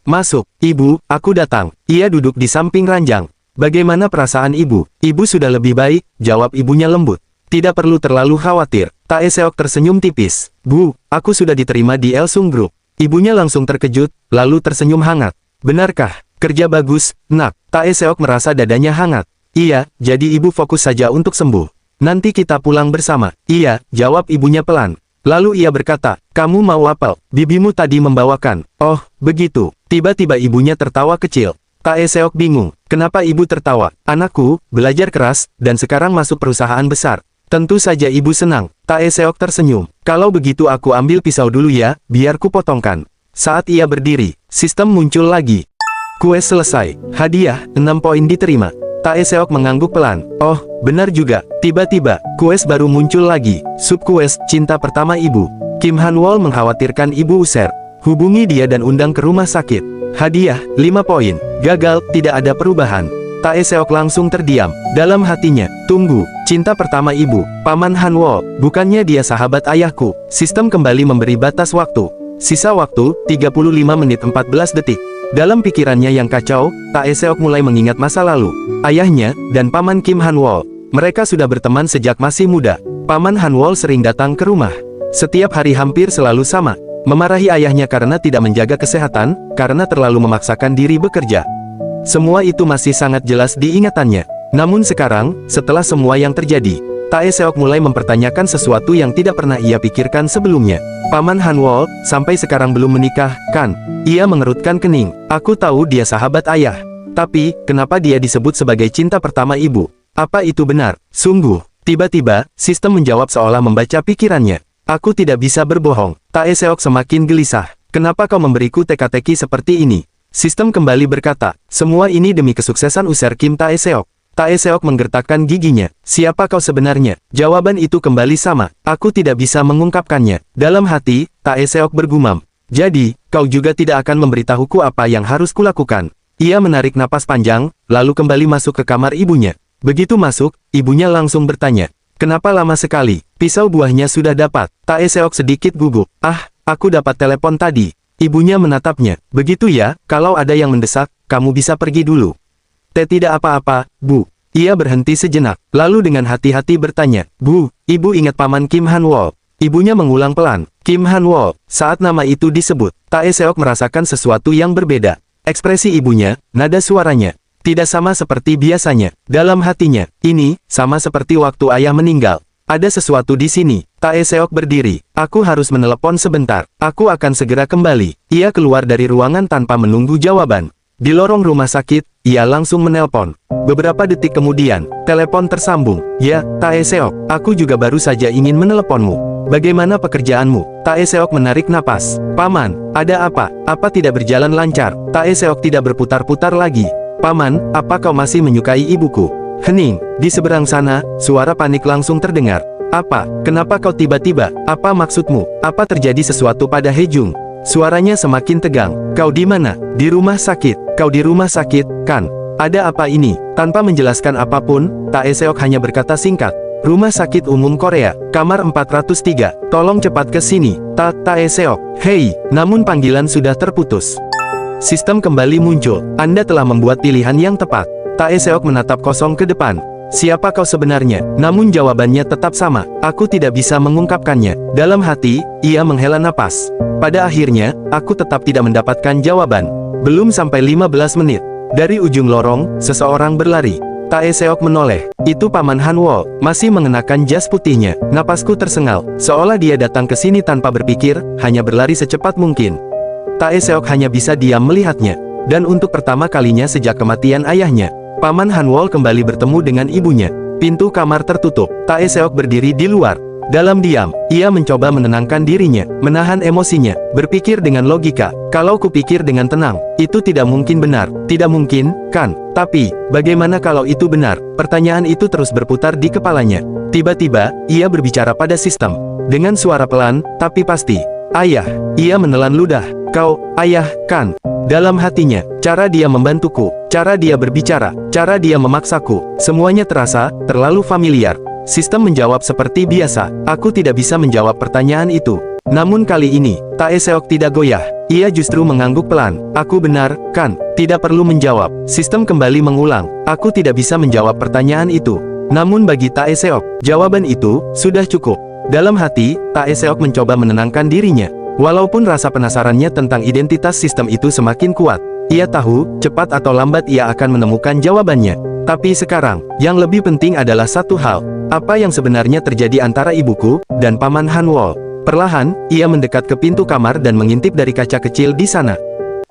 Masuk, ibu, aku datang. Ia duduk di samping ranjang. Bagaimana perasaan ibu? Ibu sudah lebih baik, jawab ibunya lembut. Tidak perlu terlalu khawatir. Tae Seok tersenyum tipis. Bu, aku sudah diterima di Elsung Group. Ibunya langsung terkejut, lalu tersenyum hangat. Benarkah? Kerja bagus, nak. Tae Seok merasa dadanya hangat. Iya, jadi ibu fokus saja untuk sembuh. Nanti kita pulang bersama. Iya, jawab ibunya pelan. Lalu ia berkata, kamu mau apel? Bibimu tadi membawakan. Oh, begitu. Tiba-tiba ibunya tertawa kecil. Tae Seok bingung. Kenapa ibu tertawa? Anakku, belajar keras, dan sekarang masuk perusahaan besar. Tentu saja ibu senang. Tae Seok tersenyum. Kalau begitu aku ambil pisau dulu ya, biar ku potongkan. Saat ia berdiri, sistem muncul lagi. Kues selesai. Hadiah, 6 poin diterima. Tae Seok mengangguk pelan. Oh, benar juga. Tiba-tiba, kues baru muncul lagi. Subkues, cinta pertama ibu. Kim Han-wol mengkhawatirkan ibu User. Hubungi dia dan undang ke rumah sakit. Hadiah, 5 poin. Gagal, tidak ada perubahan. Tae Seok langsung terdiam. Dalam hatinya, tunggu. Cinta pertama ibu. Paman Han-wol. Bukannya dia sahabat ayahku. Sistem kembali memberi batas waktu. Sisa waktu, 35 menit 14 detik. Dalam pikirannya yang kacau, Tae Seok mulai mengingat masa lalu. Ayahnya, dan Paman Kim Han-wol. Mereka sudah berteman sejak masih muda. Paman Han-wol sering datang ke rumah. Setiap hari hampir selalu sama. Memarahi ayahnya karena tidak menjaga kesehatan, karena terlalu memaksakan diri bekerja. Semua itu masih sangat jelas di ingatannya. Namun sekarang, setelah semua yang terjadi, Tae Seok mulai mempertanyakan sesuatu yang tidak pernah ia pikirkan sebelumnya. Paman Han-wol, sampai sekarang belum menikah, kan? Ia mengerutkan kening. Aku tahu dia sahabat ayah. Tapi, kenapa dia disebut sebagai cinta pertama ibu? Apa itu benar? Sungguh. Tiba-tiba, sistem menjawab seolah membaca pikirannya. Aku tidak bisa berbohong. Tae Seok semakin gelisah. Kenapa kau memberiku teka-teki seperti ini? Sistem kembali berkata, semua ini demi kesuksesan User Kim Tae Seok. Tae Seok menggertakkan giginya. Siapa kau sebenarnya? Jawaban itu kembali sama. Aku tidak bisa mengungkapkannya. Dalam hati, Tae Seok bergumam. Jadi, kau juga tidak akan memberitahuku apa yang harus kulakukan. Ia menarik napas panjang, lalu kembali masuk ke kamar ibunya. Begitu masuk, ibunya langsung bertanya. Kenapa lama sekali? Pisau buahnya sudah dapat. Tae Seok sedikit gugup. Ah, aku dapat telepon tadi. Ibunya menatapnya. Begitu ya, kalau ada yang mendesak, kamu bisa pergi dulu. Tidak apa-apa, Bu. Ia berhenti sejenak, lalu dengan hati-hati bertanya, Bu, ibu ingat Paman Kim Han-wol? Ibunya mengulang pelan, Kim Han-wol. Saat nama itu disebut, Tae Seok merasakan sesuatu yang berbeda. Ekspresi ibunya, nada suaranya, tidak sama seperti biasanya. Dalam hatinya, ini, sama seperti waktu ayah meninggal. Ada sesuatu di sini. Tae Seok berdiri. Aku harus menelepon sebentar. Aku akan segera kembali. Ia keluar dari ruangan tanpa menunggu jawaban. Di lorong rumah sakit, ia langsung menelpon. Beberapa detik kemudian, telepon tersambung. Ya, Tae Seok, aku juga baru saja ingin meneleponmu. Bagaimana pekerjaanmu? Tae Seok menarik napas. Paman, ada apa? Apa tidak berjalan lancar? Tae Seok tidak berputar-putar lagi. Paman, apa kau masih menyukai ibuku? Hening, di seberang sana, suara panik langsung terdengar. Apa? Kenapa kau tiba-tiba? Apa maksudmu? Apa terjadi sesuatu pada Hejung? Suaranya semakin tegang. Kau di mana? Di rumah sakit. Kau di rumah sakit, kan? Ada apa ini? Tanpa menjelaskan apapun, Tae Seok hanya berkata singkat. Rumah Sakit Umum Korea, kamar 403, tolong cepat ke sini, Tae Seok. Hei, namun panggilan sudah terputus. Sistem kembali muncul, Anda telah membuat pilihan yang tepat. Tae Seok menatap kosong ke depan. Siapa kau sebenarnya? Namun jawabannya tetap sama, aku tidak bisa mengungkapkannya. Dalam hati, ia menghela napas. Pada akhirnya, aku tetap tidak mendapatkan jawaban. Belum sampai 15 menit. Dari ujung lorong, seseorang berlari. Tae Seok menoleh. Itu Paman Hanwol, masih mengenakan jas putihnya. Napasku tersengal, seolah dia datang ke sini tanpa berpikir, hanya berlari secepat mungkin. Tae Seok hanya bisa diam melihatnya. Dan untuk pertama kalinya sejak kematian ayahnya, Paman Hanwol kembali bertemu dengan ibunya. Pintu kamar tertutup. Tae Seok berdiri di luar. Dalam diam, ia mencoba menenangkan dirinya, menahan emosinya, berpikir dengan logika. Kalau kupikir dengan tenang, itu tidak mungkin benar. Tidak mungkin, kan? Tapi, bagaimana kalau itu benar? Pertanyaan itu terus berputar di kepalanya. Tiba-tiba, ia berbicara pada sistem. Dengan suara pelan, tapi pasti. Ayah, ia menelan ludah. Kau, ayah, kan? Dalam hatinya, cara dia membantuku, cara dia berbicara, cara dia memaksaku, semuanya terasa terlalu familiar. Sistem menjawab seperti biasa, aku tidak bisa menjawab pertanyaan itu. Namun kali ini, Tae Seok tidak goyah. Ia justru mengangguk pelan. Aku benar, kan? Tidak perlu menjawab. Sistem kembali mengulang. Aku tidak bisa menjawab pertanyaan itu. Namun bagi Tae Seok, jawaban itu sudah cukup. Dalam hati, Tae Seok mencoba menenangkan dirinya. Walaupun rasa penasarannya tentang identitas sistem itu semakin kuat, ia tahu, cepat atau lambat ia akan menemukan jawabannya. Tapi sekarang, yang lebih penting adalah satu hal. Apa yang sebenarnya terjadi antara ibuku dan Paman Hanwol? Perlahan, ia mendekat ke pintu kamar dan mengintip dari kaca kecil di sana.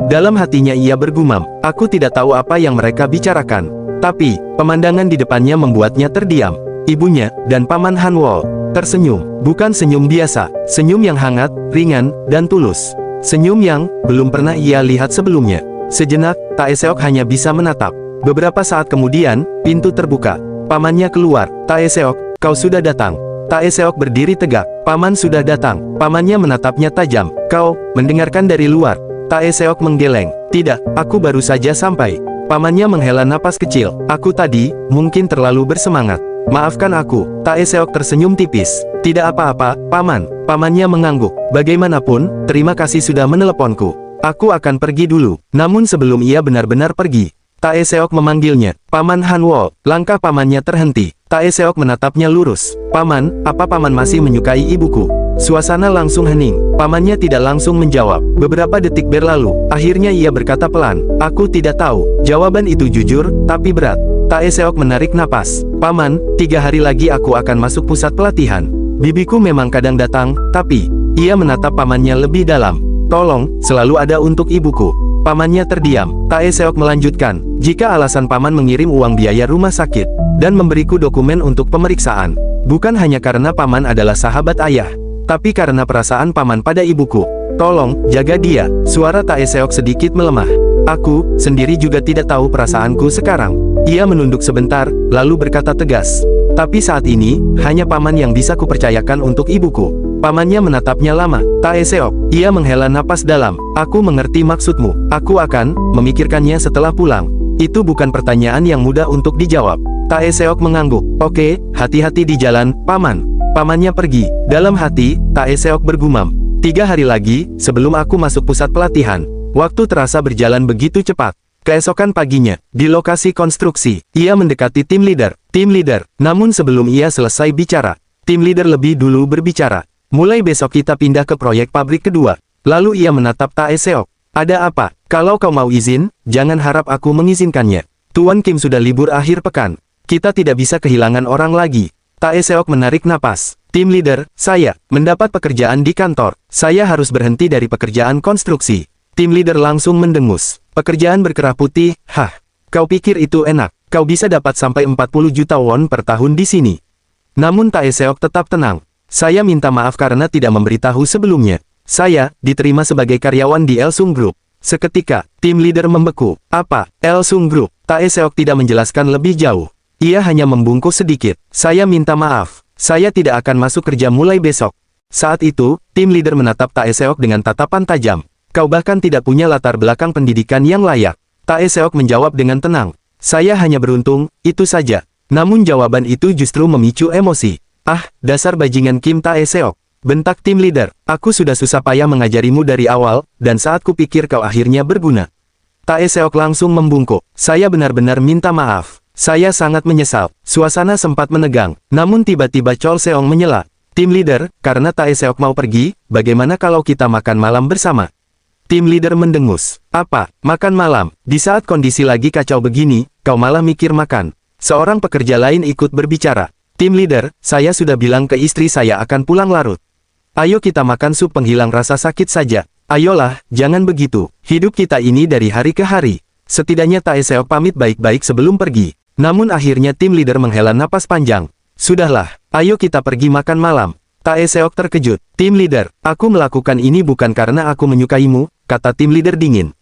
Dalam hatinya ia bergumam, aku tidak tahu apa yang mereka bicarakan. Tapi, pemandangan di depannya membuatnya terdiam. Ibunya dan Paman Hanwol tersenyum, bukan senyum biasa, senyum yang hangat, ringan, dan tulus. Senyum yang belum pernah ia lihat sebelumnya. Sejenak, Tae Seok hanya bisa menatap. Beberapa saat kemudian, pintu terbuka. Pamannya keluar. Tae Seok, kau sudah datang. Tae Seok berdiri tegak. Paman sudah datang. Pamannya menatapnya tajam. Kau, mendengarkan dari luar. Tae Seok menggeleng. Tidak, aku baru saja sampai. Pamannya menghela napas kecil. Aku tadi, mungkin terlalu bersemangat. Maafkan aku. Tae Seok tersenyum tipis. Tidak apa-apa, Paman. Pamannya mengangguk. Bagaimanapun, terima kasih sudah meneleponku. Aku akan pergi dulu. Namun sebelum ia benar-benar pergi, Tae Seok memanggilnya, Paman Hanwol. Langkah pamannya terhenti. Tae Seok menatapnya lurus. Paman, apa paman masih menyukai ibuku? Suasana langsung hening. Pamannya tidak langsung menjawab. Beberapa detik berlalu. Akhirnya ia berkata pelan, aku tidak tahu. Jawaban itu jujur, tapi berat. Tae Seok menarik napas. Paman, 3 hari lagi aku akan masuk pusat pelatihan. Bibiku memang kadang datang, tapi ia menatap pamannya lebih dalam. Tolong, selalu ada untuk ibuku. Pamannya terdiam. Tae Seok melanjutkan, jika alasan paman mengirim uang biaya rumah sakit, dan memberiku dokumen untuk pemeriksaan, bukan hanya karena paman adalah sahabat ayah, tapi karena perasaan paman pada ibuku. Tolong, jaga dia. Suara Tae Seok sedikit melemah. Aku, sendiri juga tidak tahu perasaanku sekarang. Ia menunduk sebentar, lalu berkata tegas. Tapi saat ini, hanya paman yang bisa kupercayakan untuk ibuku. Pamannya menatapnya lama. Tae Seok, ia menghela napas dalam. Aku mengerti maksudmu. Aku akan memikirkannya setelah pulang. Itu bukan pertanyaan yang mudah untuk dijawab. Tae Seok mengangguk. Oke, hati-hati di jalan, Paman. Pamannya pergi. Dalam hati, Tae Seok bergumam. 3 hari lagi, sebelum aku masuk pusat pelatihan. Waktu terasa berjalan begitu cepat. Keesokan paginya, di lokasi konstruksi, ia mendekati tim leader. Tim leader, namun sebelum ia selesai bicara, tim leader lebih dulu berbicara. Mulai besok kita pindah ke proyek pabrik kedua. Lalu ia menatap Tae Seok. Ada apa? Kalau kau mau izin, jangan harap aku mengizinkannya. Tuan Kim sudah libur akhir pekan. Kita tidak bisa kehilangan orang lagi. Tae Seok menarik napas. Tim leader, saya mendapat pekerjaan di kantor. Saya harus berhenti dari pekerjaan konstruksi. Tim leader langsung mendengus. Pekerjaan berkerah putih, hah? Kau pikir itu enak? Kau bisa dapat sampai 40 juta won per tahun di sini. Namun Tae Seok tetap tenang. Saya minta maaf karena tidak memberitahu sebelumnya. Saya diterima sebagai karyawan di Elsung Group. Seketika, tim leader membeku. Apa? Elsung Group? Tae Seok tidak menjelaskan lebih jauh. Ia hanya membungkuk sedikit. Saya minta maaf. Saya tidak akan masuk kerja mulai besok. Saat itu, tim leader menatap Tae Seok dengan tatapan tajam. Kau bahkan tidak punya latar belakang pendidikan yang layak. Tae Seok menjawab dengan tenang. Saya hanya beruntung, itu saja. Namun jawaban itu justru memicu emosi. "Ah, dasar bajingan Kim Tae-seok," bentak tim leader. "Aku sudah susah payah mengajarimu dari awal, dan saat kupikir kau akhirnya berguna." Tae-seok langsung membungkuk. "Saya benar-benar minta maaf. Saya sangat menyesal." Suasana sempat menegang, namun tiba-tiba Chol Seong menyela. "Tim leader, karena Tae-seok mau pergi, bagaimana kalau kita makan malam bersama?" Tim leader mendengus. "Apa, makan malam? Di saat kondisi lagi kacau begini, kau malah mikir makan?" Seorang pekerja lain ikut berbicara. "Tim leader, saya sudah bilang ke istri saya akan pulang larut. Ayo kita makan sup penghilang rasa sakit saja. Ayolah, jangan begitu. Hidup kita ini dari hari ke hari." Setidaknya Tae-seok pamit baik-baik sebelum pergi. Namun akhirnya tim leader menghela napas panjang. "Sudahlah, ayo kita pergi makan malam." Tae-seok terkejut. "Tim leader, aku melakukan ini bukan karena aku menyukaimu," kata tim leader dingin.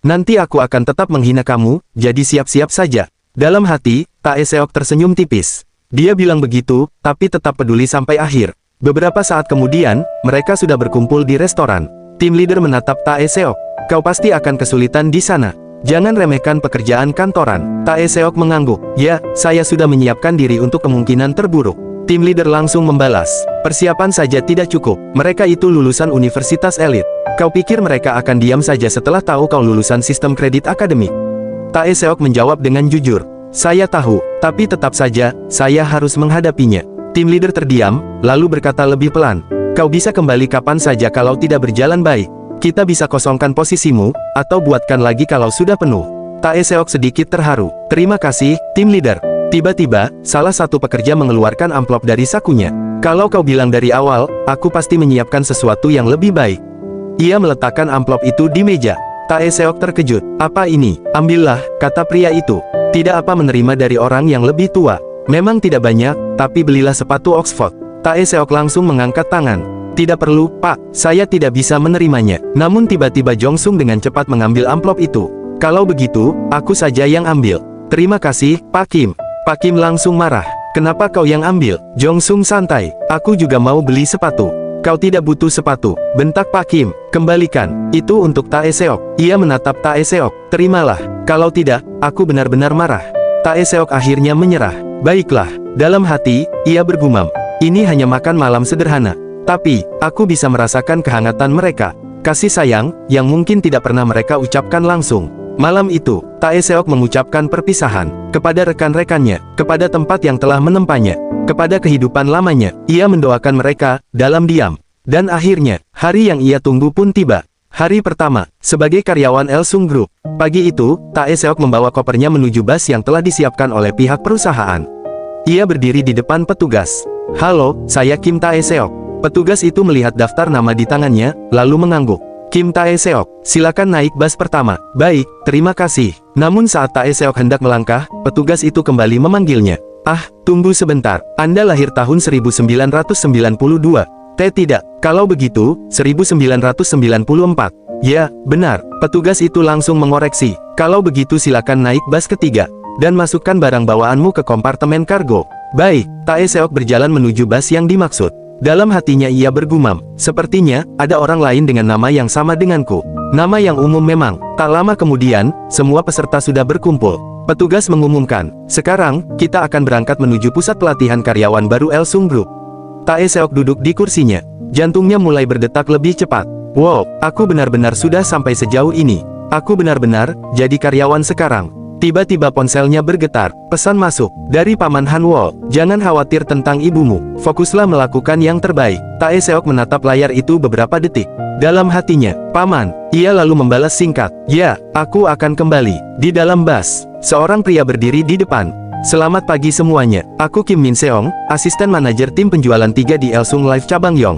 "Nanti aku akan tetap menghina kamu, jadi siap-siap saja." Dalam hati, Tae-seok tersenyum tipis. Dia bilang begitu, tapi tetap peduli sampai akhir. Beberapa saat kemudian, mereka sudah berkumpul di restoran. Tim leader menatap Tae-seok. "Kau pasti akan kesulitan di sana. Jangan remehkan pekerjaan kantoran." Tae-seok mengangguk. "Ya, saya sudah menyiapkan diri untuk kemungkinan terburuk." Tim leader langsung membalas. "Persiapan saja tidak cukup. Mereka itu lulusan universitas elit. Kau pikir mereka akan diam saja setelah tahu kau lulusan sistem kredit akademik?" Tae-seok menjawab dengan jujur. "Saya tahu, tapi tetap saja, saya harus menghadapinya." Tim leader terdiam, lalu berkata lebih pelan. "Kau bisa kembali kapan saja kalau tidak berjalan baik. Kita bisa kosongkan posisimu, atau buatkan lagi kalau sudah penuh." Tae-seok sedikit terharu. "Terima kasih, tim leader." Tiba-tiba, salah satu pekerja mengeluarkan amplop dari sakunya. "Kalau kau bilang dari awal, aku pasti menyiapkan sesuatu yang lebih baik." Ia meletakkan amplop itu di meja. Tae-seok terkejut. "Apa ini?" "Ambillah," kata pria itu. "Tidak apa menerima dari orang yang lebih tua. Memang tidak banyak, tapi belilah sepatu Oxford." Tae-seok langsung mengangkat tangan. "Tidak perlu, Pak, saya tidak bisa menerimanya." Namun tiba-tiba Jong Sung dengan cepat mengambil amplop itu. "Kalau begitu, aku saja yang ambil." "Terima kasih, Pak Kim." Pak Kim langsung marah. "Kenapa kau yang ambil?" Jong Sung santai. "Aku juga mau beli sepatu." "Kau tidak butuh sepatu," bentak Pak Kim. "Kembalikan, itu untuk Tae-seok." Ia menatap Tae-seok. "Terimalah, kalau tidak, aku benar-benar marah." Tae-seok akhirnya menyerah. "Baiklah." Dalam hati, ia bergumam. "Ini hanya makan malam sederhana. Tapi, aku bisa merasakan kehangatan mereka. Kasih sayang, yang mungkin tidak pernah mereka ucapkan langsung." Malam itu, Tae-seok mengucapkan perpisahan kepada rekan-rekannya, kepada tempat yang telah menempanya, kepada kehidupan lamanya. Ia mendoakan mereka dalam diam. Dan akhirnya, hari yang ia tunggu pun tiba. Hari pertama, sebagai karyawan Elsung Group. Pagi itu, Tae-seok membawa kopernya menuju bus yang telah disiapkan oleh pihak perusahaan. Ia berdiri di depan petugas. "Halo, saya Kim Tae-seok." Petugas itu melihat daftar nama di tangannya, lalu mengangguk. "Kim Tae-seok, silakan naik bus pertama." "Baik, terima kasih." Namun saat Tae-seok hendak melangkah, petugas itu kembali memanggilnya. "Ah, tunggu sebentar. Anda lahir tahun 1992. Tidak. Kalau begitu, 1994. "Ya, benar." Petugas itu langsung mengoreksi. "Kalau begitu silakan naik bus ketiga, dan masukkan barang bawaanmu ke kompartemen kargo." "Baik." Tae-seok berjalan menuju bus yang dimaksud. Dalam hatinya ia bergumam, "Sepertinya, ada orang lain dengan nama yang sama denganku." Nama yang umum memang. Tak lama kemudian, semua peserta sudah berkumpul. Petugas mengumumkan, "Sekarang, kita akan berangkat menuju pusat pelatihan karyawan baru Elsung Group." Tae-seok duduk di kursinya. Jantungnya mulai berdetak lebih cepat. "Wow, aku benar-benar sudah sampai sejauh ini. Aku benar-benar jadi karyawan sekarang." Tiba-tiba ponselnya bergetar. Pesan masuk dari Paman Hanwol. "Jangan khawatir tentang ibumu. Fokuslah melakukan yang terbaik." Tae-seok menatap layar itu beberapa detik. Dalam hatinya, "Paman." Ia lalu membalas singkat, "Ya, aku akan kembali." Di dalam bus, seorang pria berdiri di depan. "Selamat pagi semuanya. Aku Kim Min Seong, asisten manajer tim penjualan 3 di Elsung Life Cabang Yong.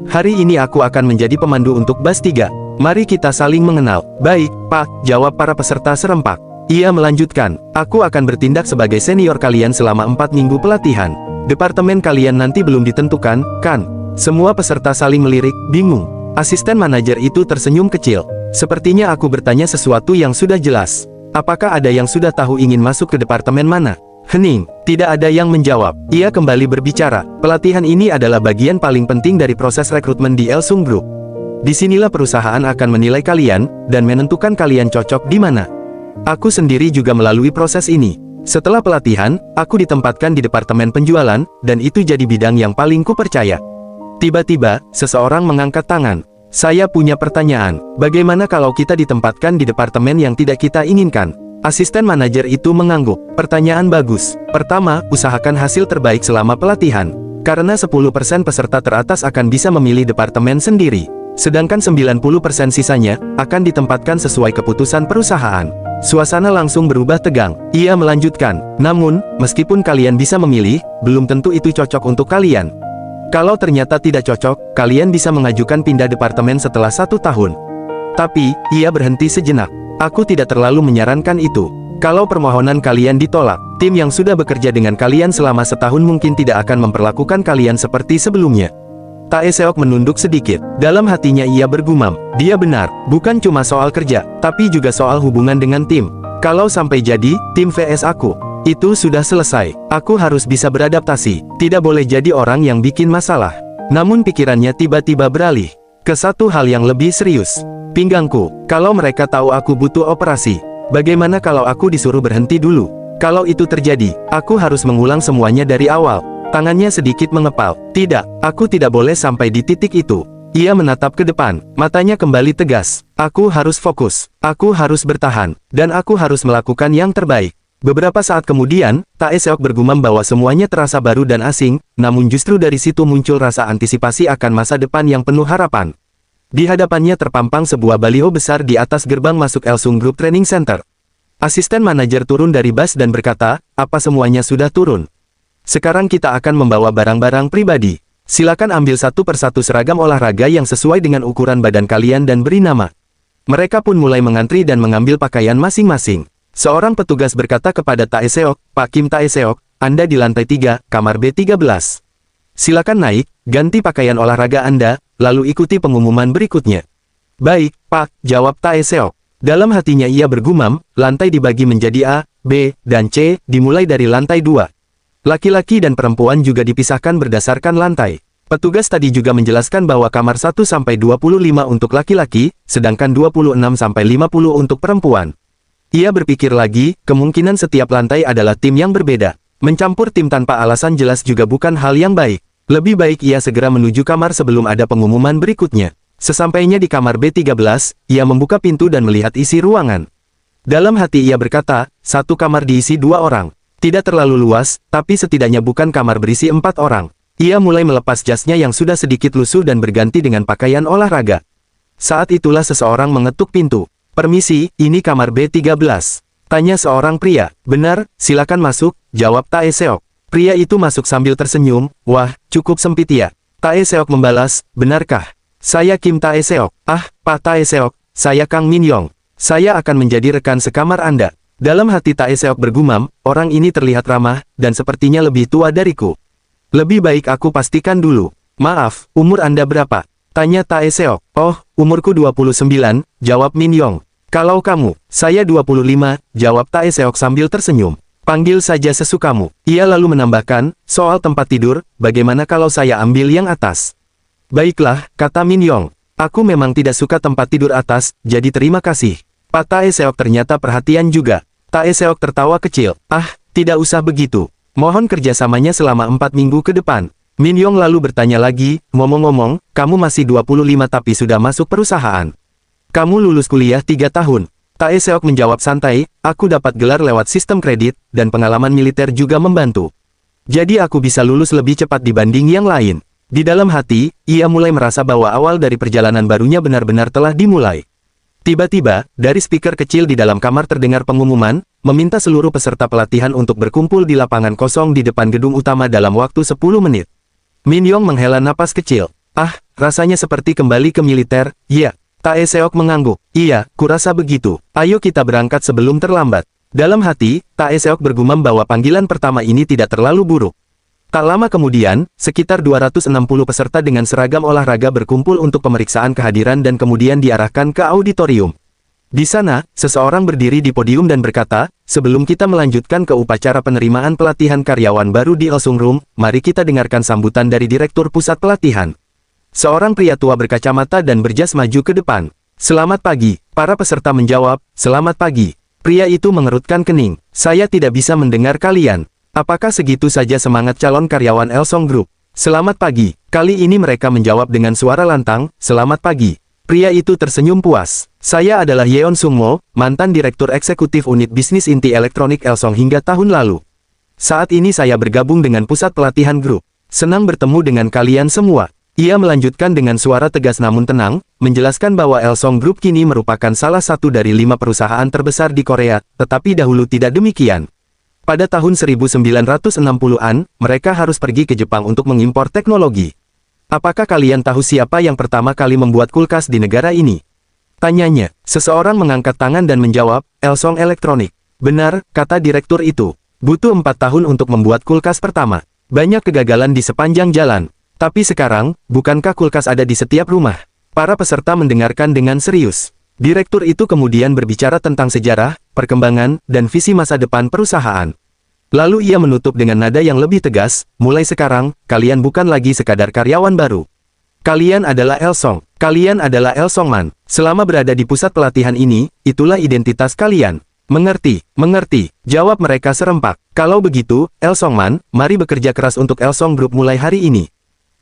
Hari ini aku akan menjadi pemandu untuk bus 3. Mari kita saling mengenal." "Baik, Pak," jawab para peserta serempak. Ia melanjutkan, "Aku akan bertindak sebagai senior kalian selama 4 minggu pelatihan. Departemen kalian nanti belum ditentukan, kan?" Semua peserta saling melirik, bingung. Asisten manajer itu tersenyum kecil. "Sepertinya aku bertanya sesuatu yang sudah jelas. Apakah ada yang sudah tahu ingin masuk ke departemen mana?" Hening, tidak ada yang menjawab. Ia kembali berbicara, "Pelatihan ini adalah bagian paling penting dari proses rekrutmen di Elsung Group. Disinilah perusahaan akan menilai kalian, dan menentukan kalian cocok di mana. Aku sendiri juga melalui proses ini. Setelah pelatihan, aku ditempatkan di departemen penjualan, dan itu jadi bidang yang paling kupercaya. Tiba-tiba, seseorang mengangkat tangan. Saya punya pertanyaan, bagaimana kalau kita ditempatkan di departemen yang tidak kita inginkan? Asisten manajer itu mengangguk. Pertanyaan bagus. Pertama, usahakan hasil terbaik selama pelatihan. Karena 10% peserta teratas akan bisa memilih departemen sendiri. Sedangkan 90% sisanya, akan ditempatkan sesuai keputusan perusahaan. Suasana langsung berubah tegang. Ia melanjutkan, namun, meskipun kalian bisa memilih, belum tentu itu cocok untuk kalian. Kalau ternyata tidak cocok, kalian bisa mengajukan pindah departemen setelah 1 tahun. Tapi, ia berhenti sejenak. Aku tidak terlalu menyarankan itu. Kalau permohonan kalian ditolak, tim yang sudah bekerja dengan kalian selama setahun mungkin tidak akan memperlakukan kalian seperti sebelumnya. Tae Seok menunduk sedikit. Dalam hatinya ia bergumam, dia benar, bukan cuma soal kerja, tapi juga soal hubungan dengan tim. Kalau sampai jadi, tim VS aku, itu sudah selesai. Aku harus bisa beradaptasi, tidak boleh jadi orang yang bikin masalah. Namun pikirannya tiba-tiba beralih ke satu hal yang lebih serius. Pinggangku, kalau mereka tahu aku butuh operasi, bagaimana kalau aku disuruh berhenti dulu? Kalau itu terjadi, aku harus mengulang semuanya dari awal. Tangannya sedikit mengepal. Tidak, aku tidak boleh sampai di titik itu. Ia menatap ke depan, matanya kembali tegas. Aku harus fokus, aku harus bertahan, dan aku harus melakukan yang terbaik. Beberapa saat kemudian, Tae Seok bergumam bahwa semuanya terasa baru dan asing, namun justru dari situ muncul rasa antisipasi akan masa depan yang penuh harapan. Di hadapannya terpampang sebuah baliho besar di atas gerbang masuk Elsung Group Training Center. Asisten manajer turun dari bus dan berkata, apa semuanya sudah turun? Sekarang kita akan membawa barang-barang pribadi. Silakan ambil satu persatu seragam olahraga yang sesuai dengan ukuran badan kalian dan beri nama. Mereka pun mulai mengantri dan mengambil pakaian masing-masing. Seorang petugas berkata kepada Tae Seok, Pak Kim Tae Seok, Anda di lantai 3, kamar B13. Silakan naik, ganti pakaian olahraga Anda, lalu ikuti pengumuman berikutnya. Baik, Pak, jawab Tae Seok. Dalam hatinya ia bergumam, lantai dibagi menjadi A, B, dan C, dimulai dari lantai 2. Laki-laki dan perempuan juga dipisahkan berdasarkan lantai. Petugas tadi juga menjelaskan bahwa kamar 1-25 untuk laki-laki, sedangkan 26-50 untuk perempuan. Ia berpikir lagi, kemungkinan setiap lantai adalah tim yang berbeda. Mencampur tim tanpa alasan jelas juga bukan hal yang baik. Lebih baik ia segera menuju kamar sebelum ada pengumuman berikutnya. Sesampainya di kamar B13, ia membuka pintu dan melihat isi ruangan. Dalam hati ia berkata, satu kamar diisi 2 orang. Tidak terlalu luas, tapi setidaknya bukan kamar berisi 4 orang. Ia mulai melepas jasnya yang sudah sedikit lusuh dan berganti dengan pakaian olahraga. Saat itulah seseorang mengetuk pintu. Permisi, ini kamar B13. Tanya seorang pria. Benar, silakan masuk, jawab Tae Seok. Pria itu masuk sambil tersenyum. Wah, cukup sempit ya. Tae Seok membalas, benarkah? Saya Kim Tae Seok. Ah, Pak Tae Seok, saya Kang Min Yong. Saya akan menjadi rekan sekamar Anda. Dalam hati Tae Seok bergumam, orang ini terlihat ramah, dan sepertinya lebih tua dariku. Lebih baik aku pastikan dulu. Maaf, umur Anda berapa? Tanya Tae Seok. Oh, umurku 29, jawab Min Yong. Kalau kamu, saya 25, jawab Tae Seok sambil tersenyum. Panggil saja sesukamu. Ia lalu menambahkan, soal tempat tidur, bagaimana kalau saya ambil yang atas? Baiklah, kata Min Yong. Aku memang tidak suka tempat tidur atas, jadi terima kasih. Pak Tae Seok ternyata perhatian juga. Tae Seok tertawa kecil. Ah, tidak usah begitu. Mohon kerjasamanya selama 4 minggu ke depan. Min Yong lalu bertanya lagi, ngomong-ngomong, kamu masih 25 tapi sudah masuk perusahaan. Kamu lulus kuliah 3 tahun. Tae Seok menjawab santai, aku dapat gelar lewat sistem kredit, dan pengalaman militer juga membantu. Jadi aku bisa lulus lebih cepat dibanding yang lain. Di dalam hati, ia mulai merasa bahwa awal dari perjalanan barunya benar-benar telah dimulai. Tiba-tiba, dari speaker kecil di dalam kamar terdengar pengumuman, meminta seluruh peserta pelatihan untuk berkumpul di lapangan kosong di depan gedung utama dalam waktu 10 menit. Min Yong menghela napas kecil. Ah, rasanya seperti kembali ke militer, iya. Tae Seok mengangguk. Iya, kurasa begitu. Ayo kita berangkat sebelum terlambat. Dalam hati, Tae Seok bergumam bahwa panggilan pertama ini tidak terlalu buruk. Tak lama kemudian, sekitar 260 peserta dengan seragam olahraga berkumpul untuk pemeriksaan kehadiran dan kemudian diarahkan ke auditorium. Di sana, seseorang berdiri di podium dan berkata, sebelum kita melanjutkan ke upacara penerimaan pelatihan karyawan baru di Elsung Room, mari kita dengarkan sambutan dari Direktur Pusat Pelatihan. Seorang pria tua berkacamata dan berjas maju ke depan. Selamat pagi, para peserta menjawab, selamat pagi. Pria itu mengerutkan kening. Saya tidak bisa mendengar kalian. Apakah segitu saja semangat calon karyawan Elsong Group? Selamat pagi. Kali ini mereka menjawab dengan suara lantang, selamat pagi. Pria itu tersenyum puas. Saya adalah Yeon Sungmo, mantan Direktur Eksekutif Unit Bisnis Inti Elektronik Elsong hingga tahun lalu. Saat ini saya bergabung dengan Pusat Pelatihan Grup. Senang bertemu dengan kalian semua. Ia melanjutkan dengan suara tegas namun tenang, menjelaskan bahwa Elsong Group kini merupakan salah satu dari 5 perusahaan terbesar di Korea, tetapi dahulu tidak demikian. Pada tahun 1960-an, mereka harus pergi ke Jepang untuk mengimpor teknologi. Apakah kalian tahu siapa yang pertama kali membuat kulkas di negara ini? Tanyanya. Seseorang mengangkat tangan dan menjawab, Elsong Elektronik. Benar, kata direktur itu. Butuh 4 tahun untuk membuat kulkas pertama. Banyak kegagalan di sepanjang jalan. Tapi sekarang, bukankah kulkas ada di setiap rumah? Para peserta mendengarkan dengan serius. Direktur itu kemudian berbicara tentang sejarah, perkembangan, dan visi masa depan perusahaan. Lalu ia menutup dengan nada yang lebih tegas, mulai sekarang, kalian bukan lagi sekadar karyawan baru. Kalian adalah Elsong. Kalian adalah Elsongman. Selama berada di pusat pelatihan ini, itulah identitas kalian. Mengerti, mengerti, jawab mereka serempak. Kalau begitu, Elsongman, mari bekerja keras untuk Elsong Group mulai hari ini.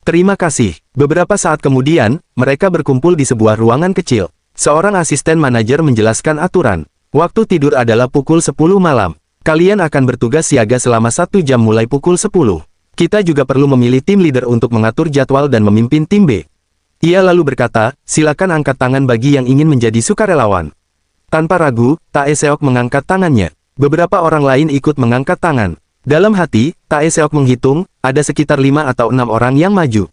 Terima kasih. Beberapa saat kemudian, mereka berkumpul di sebuah ruangan kecil. Seorang asisten manajer menjelaskan aturan. Waktu tidur adalah pukul 10 malam. Kalian akan bertugas siaga selama 1 jam mulai pukul 10. Kita juga perlu memilih tim leader untuk mengatur jadwal dan memimpin tim B. Ia lalu berkata, silakan angkat tangan bagi yang ingin menjadi sukarelawan. Tanpa ragu, Tae Seok mengangkat tangannya. Beberapa orang lain ikut mengangkat tangan. Dalam hati, Tae Seok menghitung, ada sekitar 5 atau 6 orang yang maju.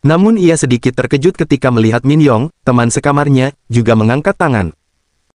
Namun ia sedikit terkejut ketika melihat Min Yong, teman sekamarnya, juga mengangkat tangan.